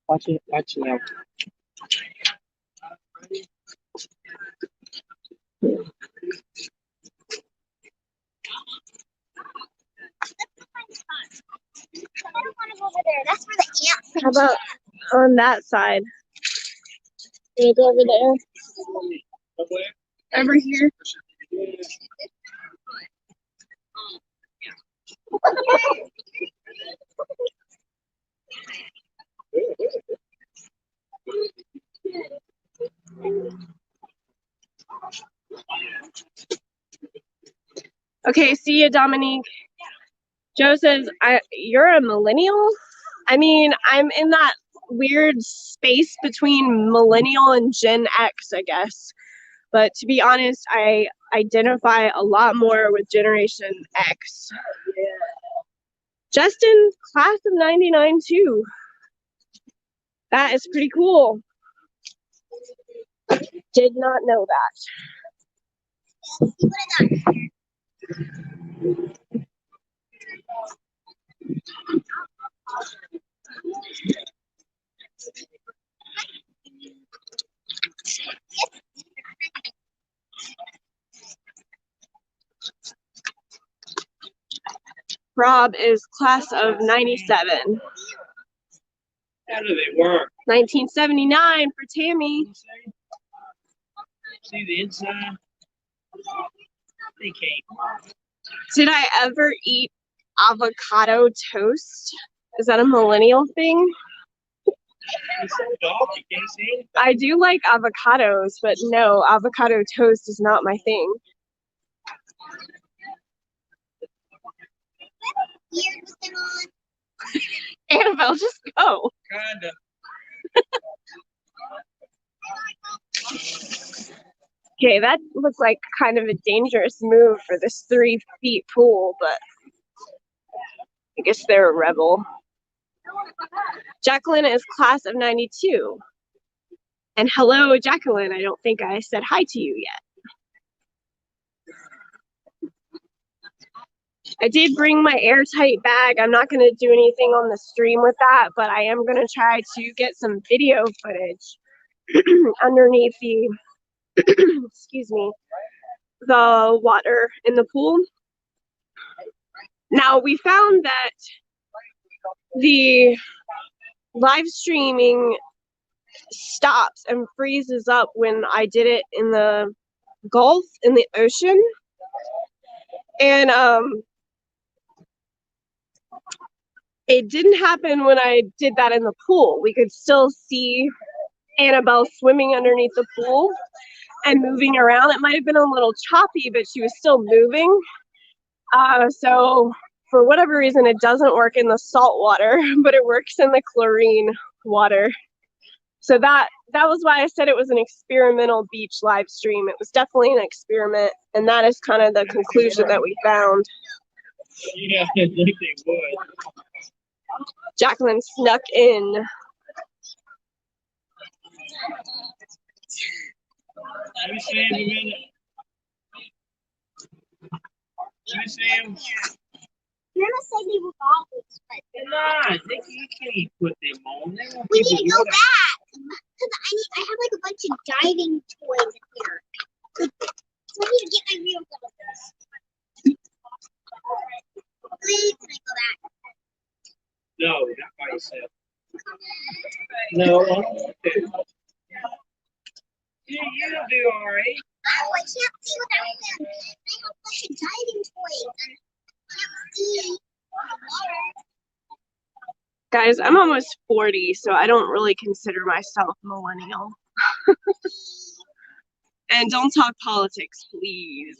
Speaker 4: Watch it. Watch it out.
Speaker 1: I don't want to go over there. That's where the ants
Speaker 2: How about on that side? Can you go over there? Over here? Okay, see ya, Dominique. Joe says, you're a millennial? I mean, I'm in that weird space between millennial and Gen X, I guess. But to be honest, I identify a lot more with Generation X. Justin, class of 99 too. That is pretty cool. Did not know that.
Speaker 1: Let's see what I got.
Speaker 2: Rob is class of 97.
Speaker 4: How do they work?
Speaker 2: 1979 for Tammy.
Speaker 4: See the inside? They can't.
Speaker 2: Did I ever eat avocado toast? Is that a millennial thing?
Speaker 4: It's so dark, you can't see anything.
Speaker 2: I do like avocados, but no, avocado toast is not my thing.
Speaker 1: Here, what's going on?
Speaker 2: Annabelle, just go.
Speaker 4: Kinda.
Speaker 2: Okay, that looks like kind of a dangerous move for this 3 feet pool, but I guess they're a rebel. Jacqueline is class of 92. And hello, Jacqueline. I don't think I said hi to you yet. I did bring my airtight bag. I'm not going to do anything on the stream with that, but I am going to try to get some video footage underneath the, excuse me, the water in the pool. Now, we found that the live streaming stops and freezes up when I did it in the Gulf, in the ocean. And it didn't happen when I did that in the pool. We could still see Annabelle swimming underneath the pool and moving around. It might have been a little choppy, but she was still moving. So for whatever reason, it doesn't work in the salt water, but it works in the chlorine water. So that was why I said it was an experimental beach live stream. It was definitely an experiment, and that is kind of the conclusion that we found.
Speaker 4: Yeah, I think they would.
Speaker 2: Jacqueline snuck in.
Speaker 4: Let me see him a minute. Let me see him.
Speaker 1: Grandma said they were goggles, but
Speaker 4: They're not. You can't put them on. They won't
Speaker 1: we
Speaker 4: keep
Speaker 1: need to
Speaker 4: the
Speaker 1: go
Speaker 4: water.
Speaker 1: back. Because I have like a bunch of diving toys in here. So I need to get my real goggles. Please, can I go back?
Speaker 4: No, not by yourself. No, okay. Yeah, you'll do all right.
Speaker 1: Oh, I can't see without them. I have a bunch of diving toys. And I can't see the water.
Speaker 2: Guys, I'm almost 40, so I don't really consider myself millennial. And don't talk politics, please.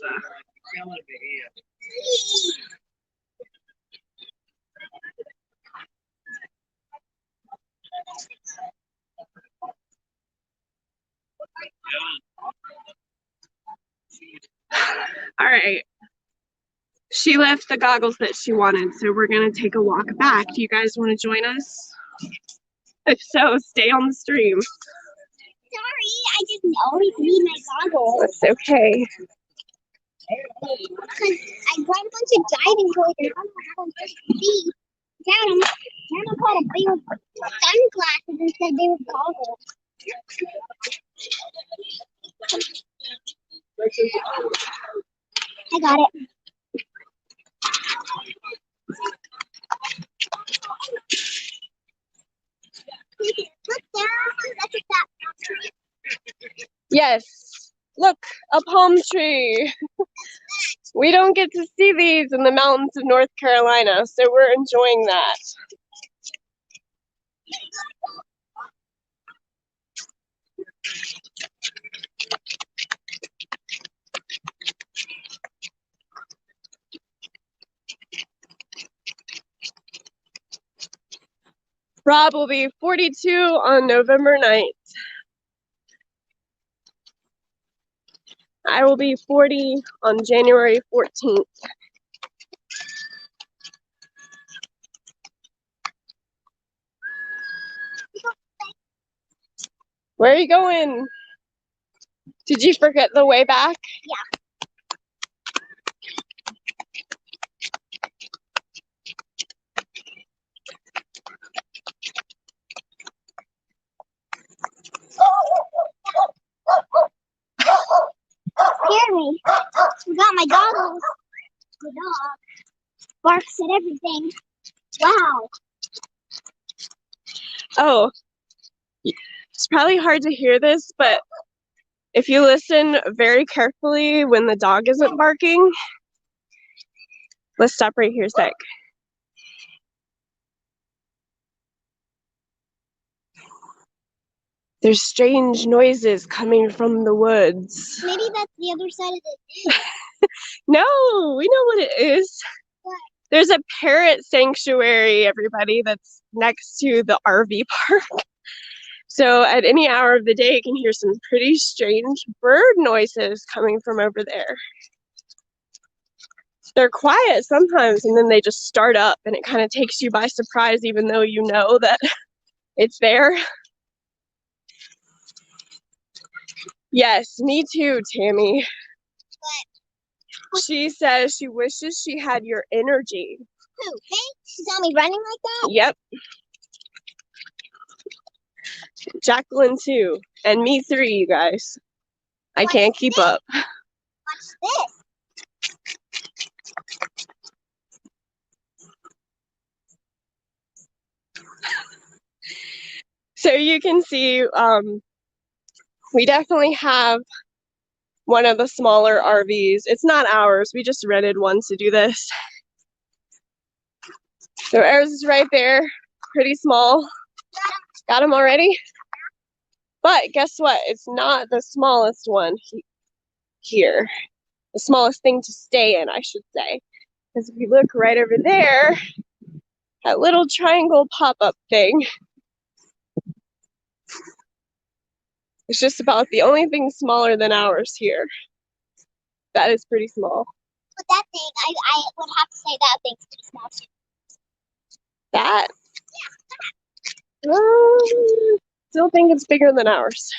Speaker 4: Killing me here.
Speaker 1: Please.
Speaker 2: All right. She left the goggles that she wanted, so we're going to take a walk back. Do you guys want to join us? If so, stay on the stream.
Speaker 1: Sorry, I didn't always need my goggles.
Speaker 2: That's okay.
Speaker 1: Because I brought a bunch of diving toys and I don't know how I'm supposed to see. Grandma bought a big sunglasses and said they were goggles. I got it. Look down. That's a fat tree.
Speaker 2: Yes. Look, a palm tree. We don't get to see these in the mountains of North Carolina, so we're enjoying that. Rob will be 42 on November 9th. I will be 40 on January 14th. Where are you going? Did you forget the way back?
Speaker 1: Yeah. Scared me. Forgot my goggles. The dog barks at everything. Wow.
Speaker 2: Oh, it's probably hard to hear this, but if you listen very carefully when the dog isn't barking, let's stop right here a sec. There's strange noises coming from the woods.
Speaker 1: Maybe that's the other side of the zoo.
Speaker 2: No, we know what it is.
Speaker 1: What?
Speaker 2: There's a parrot sanctuary, everybody, that's next to the RV park. So at any hour of the day, you can hear some pretty strange bird noises coming from over there. They're quiet sometimes, and then they just start up, and it kind of takes you by surprise, even though you know that it's there. Yes, me too, Tammy. She says she wishes she had your energy.
Speaker 1: Who? Me? She saw me running like that?
Speaker 2: Yep. Jacqueline too. And me 3, you guys. I can't keep up.
Speaker 1: Watch this.
Speaker 2: So you can see, we definitely have one of the smaller RVs. It's not ours. We just rented one to do this. So ours is right there. Pretty small. Got him already? But guess what? It's not the smallest one here. The smallest thing to stay in, I should say. Because if you look right over there, that little triangle pop-up thing, it's just about the only thing smaller than ours here. That is pretty small.
Speaker 1: But that thing, I would have to say that thing's pretty small too.
Speaker 2: That? Still think it's bigger than ours.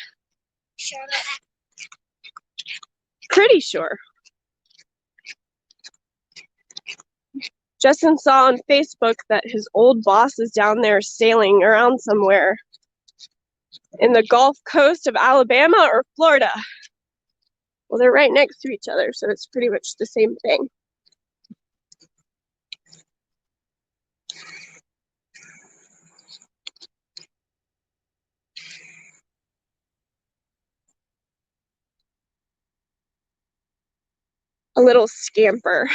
Speaker 1: Sure about that?
Speaker 2: Pretty sure. Justin saw on Facebook that his old boss is down there sailing around somewhere in the Gulf Coast of Alabama or Florida. Well, they're right next to each other, so it's pretty much the same thing. A little scamper.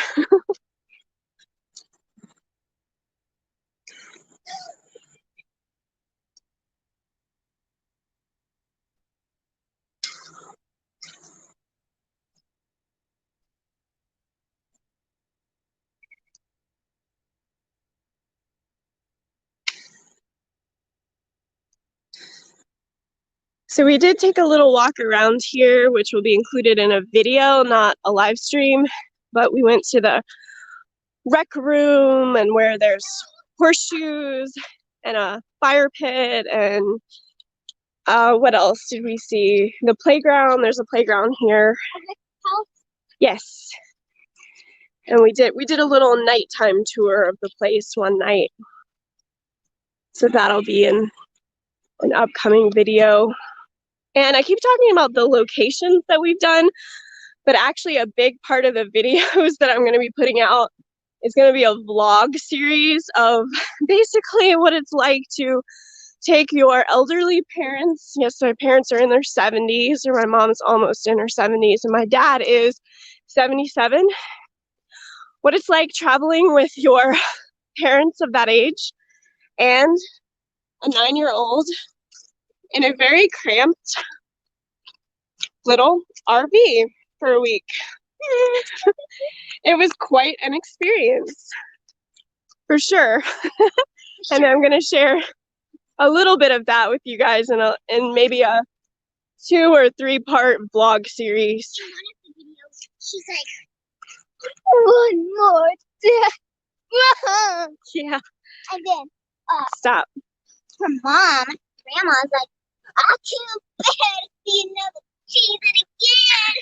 Speaker 2: So we did take a little walk around here, which will be included in a video, not a live stream, but we went to the rec room and where there's horseshoes and a fire pit and what else did we see? The playground, there's a playground here. Yes. And we did a little nighttime tour of the place one night. So that'll be in an upcoming video. And I keep talking about the locations that we've done, but actually a big part of the videos that I'm going to be putting out is going to be a vlog series of basically what it's like to take your elderly parents. Yes, my parents are in their 70s, or my mom's almost in her 70s, and my dad is 77. What it's like traveling with your parents of that age and a 9-year-old in a very cramped little RV for a week. It was quite an experience, for sure. And I'm going to share a little bit of that with you guys in maybe a 2 or 3 part vlog series.
Speaker 1: Do you want it to she's like, one more day.
Speaker 2: Yeah.
Speaker 1: And then
Speaker 2: Stop.
Speaker 1: her mom, grandma's like, I can't bear to see another season again.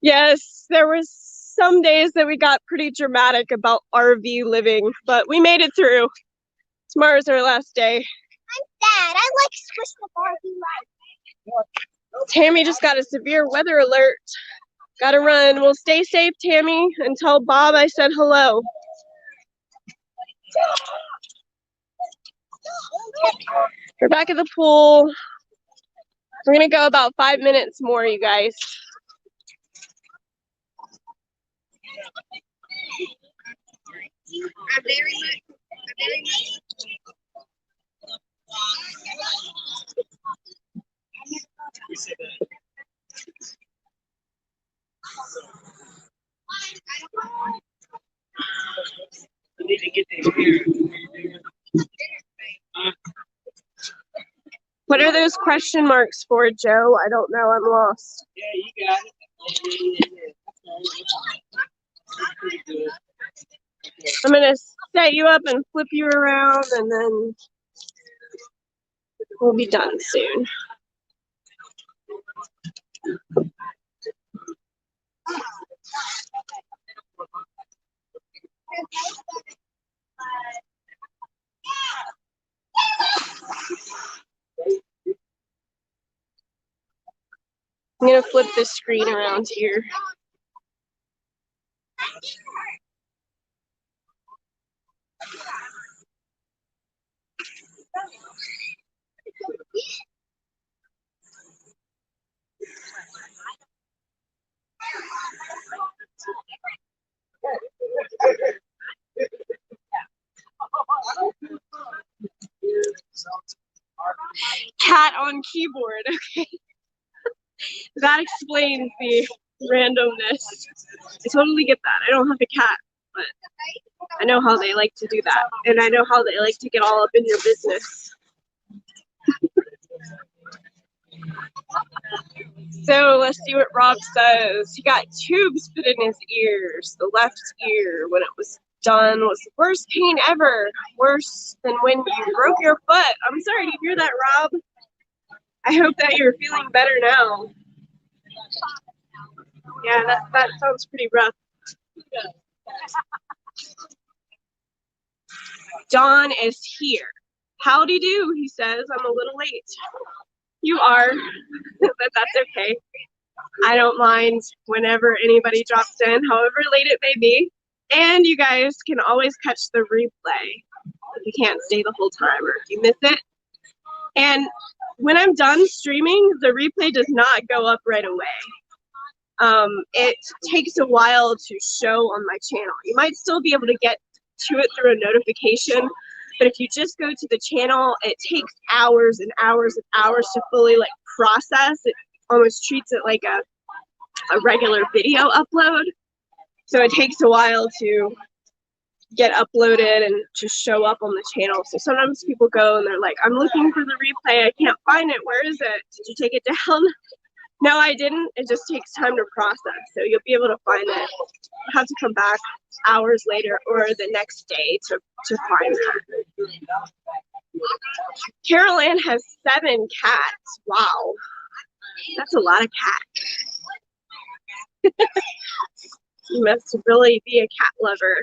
Speaker 2: Yes, there was some days that we got pretty dramatic about RV living, but we made it through. Tomorrow's our last day.
Speaker 1: I'm sad. I like squishing the Barbie life.
Speaker 2: Tammy just got a severe weather alert. Gotta run. Well, stay safe, Tammy, and tell Bob I said hello. We're back at the pool. We're gonna go about 5 minutes more, you guys.
Speaker 4: I need to get this here.
Speaker 2: What are those question marks for, Joe? I don't know. I'm lost.
Speaker 4: Yeah, you got it. Pretty good.
Speaker 2: I'm gonna set you up and flip you around, and then we'll be done soon. I'm gonna flip the screen around here. Cat on keyboard, okay. That explains the randomness. I totally get that. I don't have a cat, but I know how they like to do that. And I know how they like to get all up in your business. So let's see what Rob says. He got tubes put in his ears. The left ear, when it was done, was the worst pain ever. Worse than when you broke your foot. I'm sorry to hear that, Rob. I hope that you're feeling better now. Yeah, that sounds pretty rough. Dawn is here. Howdy do, he says. I'm a little late. You are, but that's okay. I don't mind whenever anybody drops in, however late it may be. And you guys can always catch the replay if you can't stay the whole time or if you miss it. And when I'm done streaming, the replay does not go up right away. It takes a while to show on my channel. You might still be able to get to it through a notification, but if you just go to the channel, it takes hours and hours and hours to fully like process. It almost treats it like a regular video upload. So it takes a while to get uploaded and to show up on the channel. So sometimes people go and they're like, I'm looking for the replay. I can't find it. Where is it? Did you take it down? No, I didn't. It just takes time to process. So you'll be able to find it. You'll have to come back hours later or the next day to find that. Carol Ann has 7 cats. Wow. That's a lot of cats. You must really be a cat lover.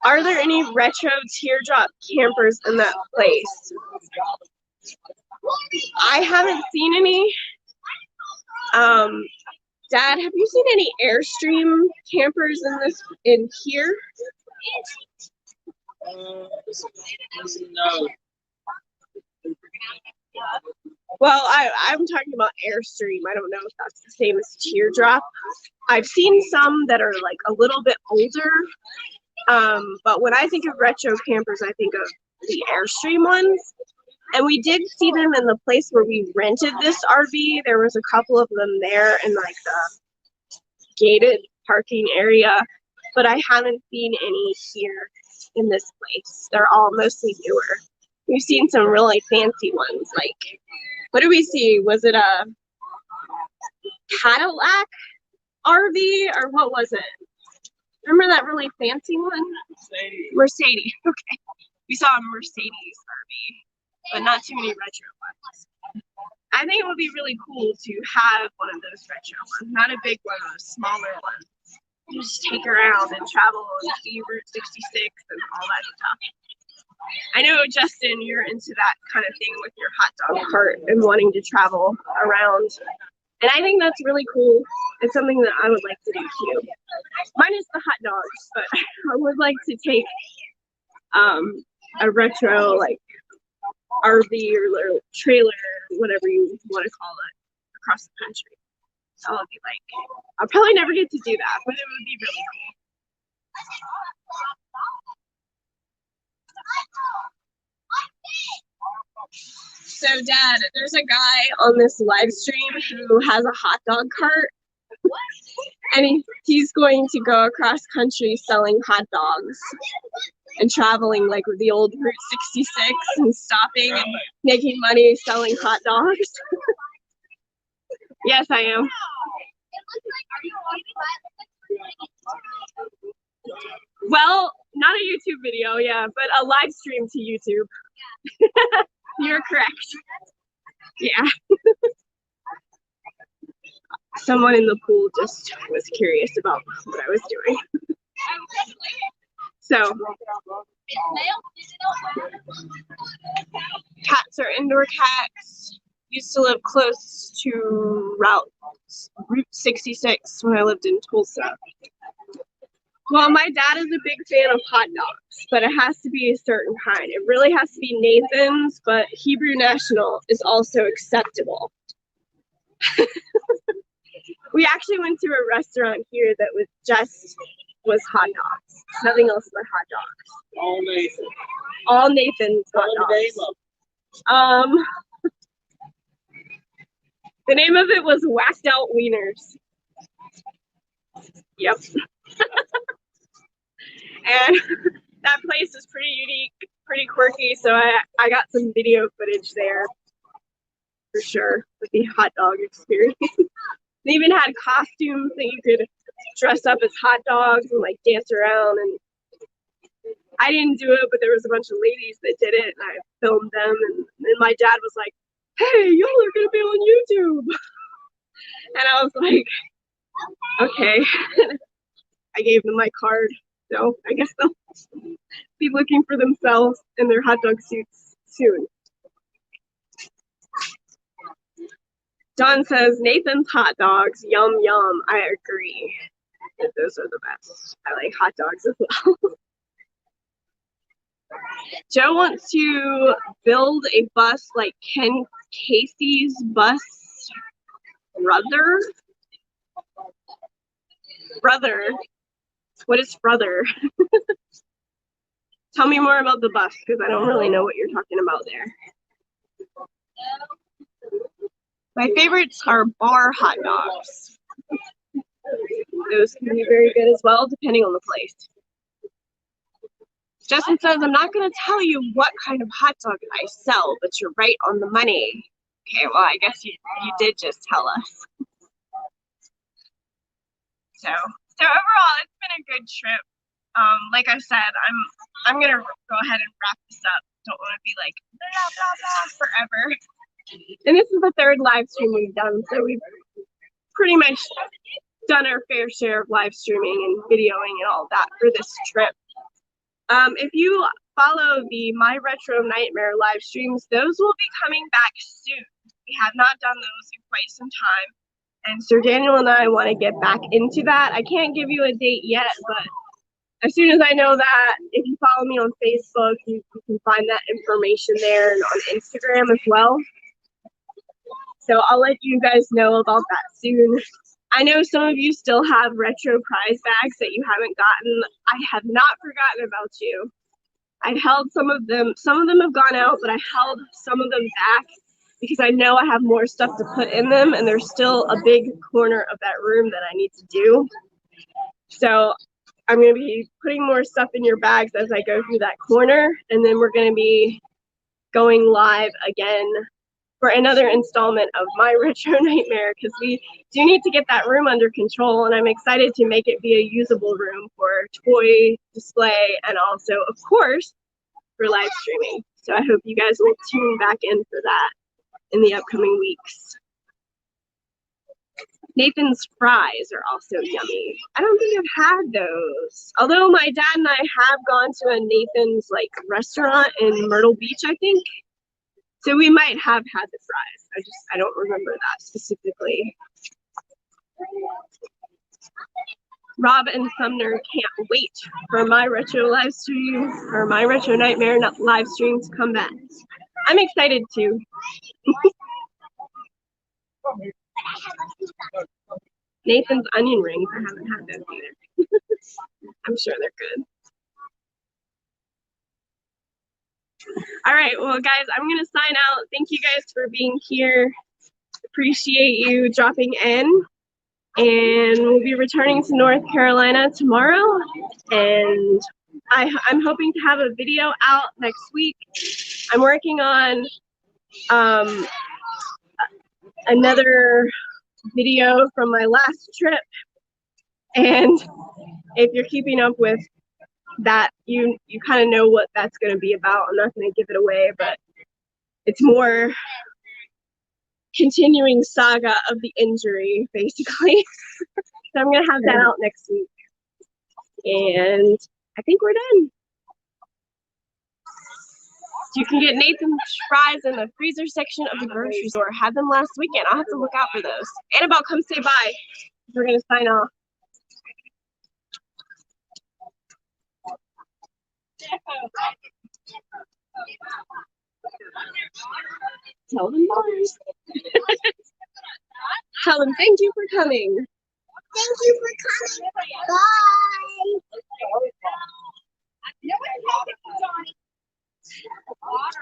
Speaker 2: Are there any retro teardrop campers in that place? I haven't seen any. Dad, have you seen any Airstream campers in here?
Speaker 4: No.
Speaker 2: Well, I'm talking about Airstream. I don't know if that's the same as teardrop. I've seen some that are like a little bit older. But when I think of retro campers, I think of the Airstream ones. And we did see them in the place where we rented this RV. There was a couple of them there in like the gated parking area, but I haven't seen any here in this place. They're all mostly newer. We've seen some really fancy ones like What did we see? Was it a Cadillac RV or what was it? Remember that really fancy one? Mercedes. Okay. We saw a Mercedes RV, but not too many retro ones. I think it would be really cool to have one of those retro ones. Not a big one, a smaller one. Just take around and travel and see Route 66 and all that stuff. I know, Justin, you're into that kind of thing with your hot dog cart and wanting to travel around. And I think that's really cool. It's something that I would like to do too. Minus the hot dogs, but I would like to take a retro like RV or trailer, whatever you want to call it, across the country. So I'll be like, I'll probably never get to do that, but it would be really cool. So, Dad, there's a guy on this live stream who has a hot dog cart, and he's going to go across country selling hot dogs and traveling like with the old Route 66 and stopping and making money selling hot dogs. Yes, I am. Well, not a YouTube video, yeah, but a live stream to YouTube. You're correct. Yeah. Someone in the pool just was curious about what I was doing. So, cats are indoor cats. Used to live close to Route 66 when I lived in Tulsa. Well, my dad is a big fan of hot dogs, but it has to be a certain kind. It really has to be Nathan's, but Hebrew National is also acceptable. We actually went to a restaurant here that was hot dogs. Nothing else but hot dogs.
Speaker 4: All Nathan.
Speaker 2: All Nathan's hot dogs. The name of it was Whacked Out Wieners. Yep. And that place is pretty unique, pretty quirky, so I got some video footage there for sure with the hot dog experience. They even had costumes that you could dress up as hot dogs and like dance around, and I didn't do it, but there was a bunch of ladies that did it, and I filmed them, and my dad was like, "Hey, y'all are gonna be on YouTube." And I was like, okay. I gave them my card, so I guess they'll be looking for themselves in their hot dog suits soon. John says, Nathan's hot dogs, yum yum. I agree that those are the best. I like hot dogs as well. Joe wants to build a bus like Ken Casey's bus brother. What is brother? Tell me more about the bus, because I don't really know what you're talking about there. My favorites are bar hot dogs. Those can be very good as well, depending on the place. Justin says, I'm not going to tell you what kind of hot dog I sell, but you're right on the money. Okay, well, I guess you did just tell us. So overall, it's been a good trip. Like I said, I'm gonna go ahead and wrap this up. Don't want to be like blah blah blah forever. And this is the third live stream we've done, so we've pretty much done our fair share of live streaming and videoing and all that for this trip. If you follow the My Retro Nightmare live streams, those will be coming back soon. We have not done those in quite some time. And Sir Daniel and I want to get back into that. I can't give you a date yet, but as soon as I know that, if you follow me on Facebook, you can find that information there, and on Instagram as well. So I'll let you guys know about that soon. I know some of you still have retro prize bags that you haven't gotten. I have not forgotten about you. I've held some of them. Some of them have gone out, but I held some of them back because I know I have more stuff to put in them, and there's still a big corner of that room that I need to do. So I'm going to be putting more stuff in your bags as I go through that corner, and then we're going to be going live again for another installment of my retro nightmare, because we do need to get that room under control, and I'm excited to make it be a usable room for toy display and also, of course, for live streaming. So I hope you guys will tune back in for that in the upcoming weeks. Nathan's fries are also yummy. I don't think I've had those. Although my dad and I have gone to a Nathan's like restaurant in Myrtle Beach, I think. So we might have had the fries. I don't remember that specifically. Rob and Sumner can't wait for my retro live stream or my retro nightmare live stream to come back. I'm excited too. Nathan's onion rings, I haven't had those either. I'm sure they're good. All right, well guys, I'm gonna sign out. Thank you guys for being here. Appreciate you dropping in. And we'll be returning to North Carolina tomorrow. And I'm hoping to have a video out next week. I'm working on another video from my last trip, and if you're keeping up with that, you kind of know what that's going to be about. I'm not going to give it away, but it's more continuing saga of the injury, basically. So I'm going to have that out next week, and I think we're done. You can get Nathan's fries in the freezer section of the grocery store. Had them last weekend. I'll have to look out for those. Annabelle, come say bye. We're going to sign off. Tell them bye. Tell them thank you for coming.
Speaker 1: Thank you for coming. Bye.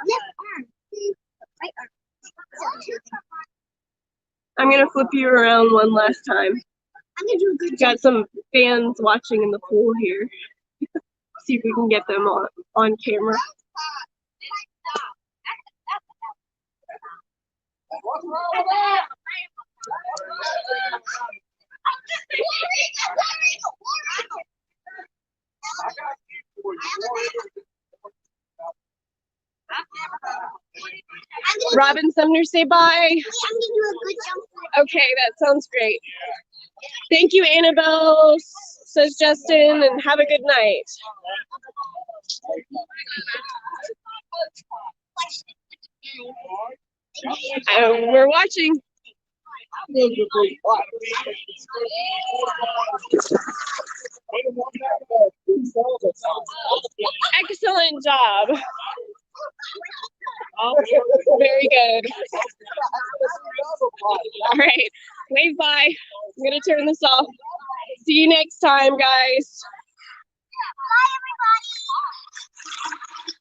Speaker 1: Left arm. Right arm.
Speaker 2: I'm going to flip you around one last time.
Speaker 1: I'm gonna do a good job.
Speaker 2: Got some fans watching in the pool here. See if we can get them on camera. Robin Sumner, say bye.
Speaker 1: I'm gonna do a good jump.
Speaker 2: Okay, that sounds great. Thank you, Annabelle, says Justin, and have a good night. We're watching. Excellent job. Very good. All right, wave bye. I'm gonna turn this off. See you next time, guys.
Speaker 1: Bye, everybody.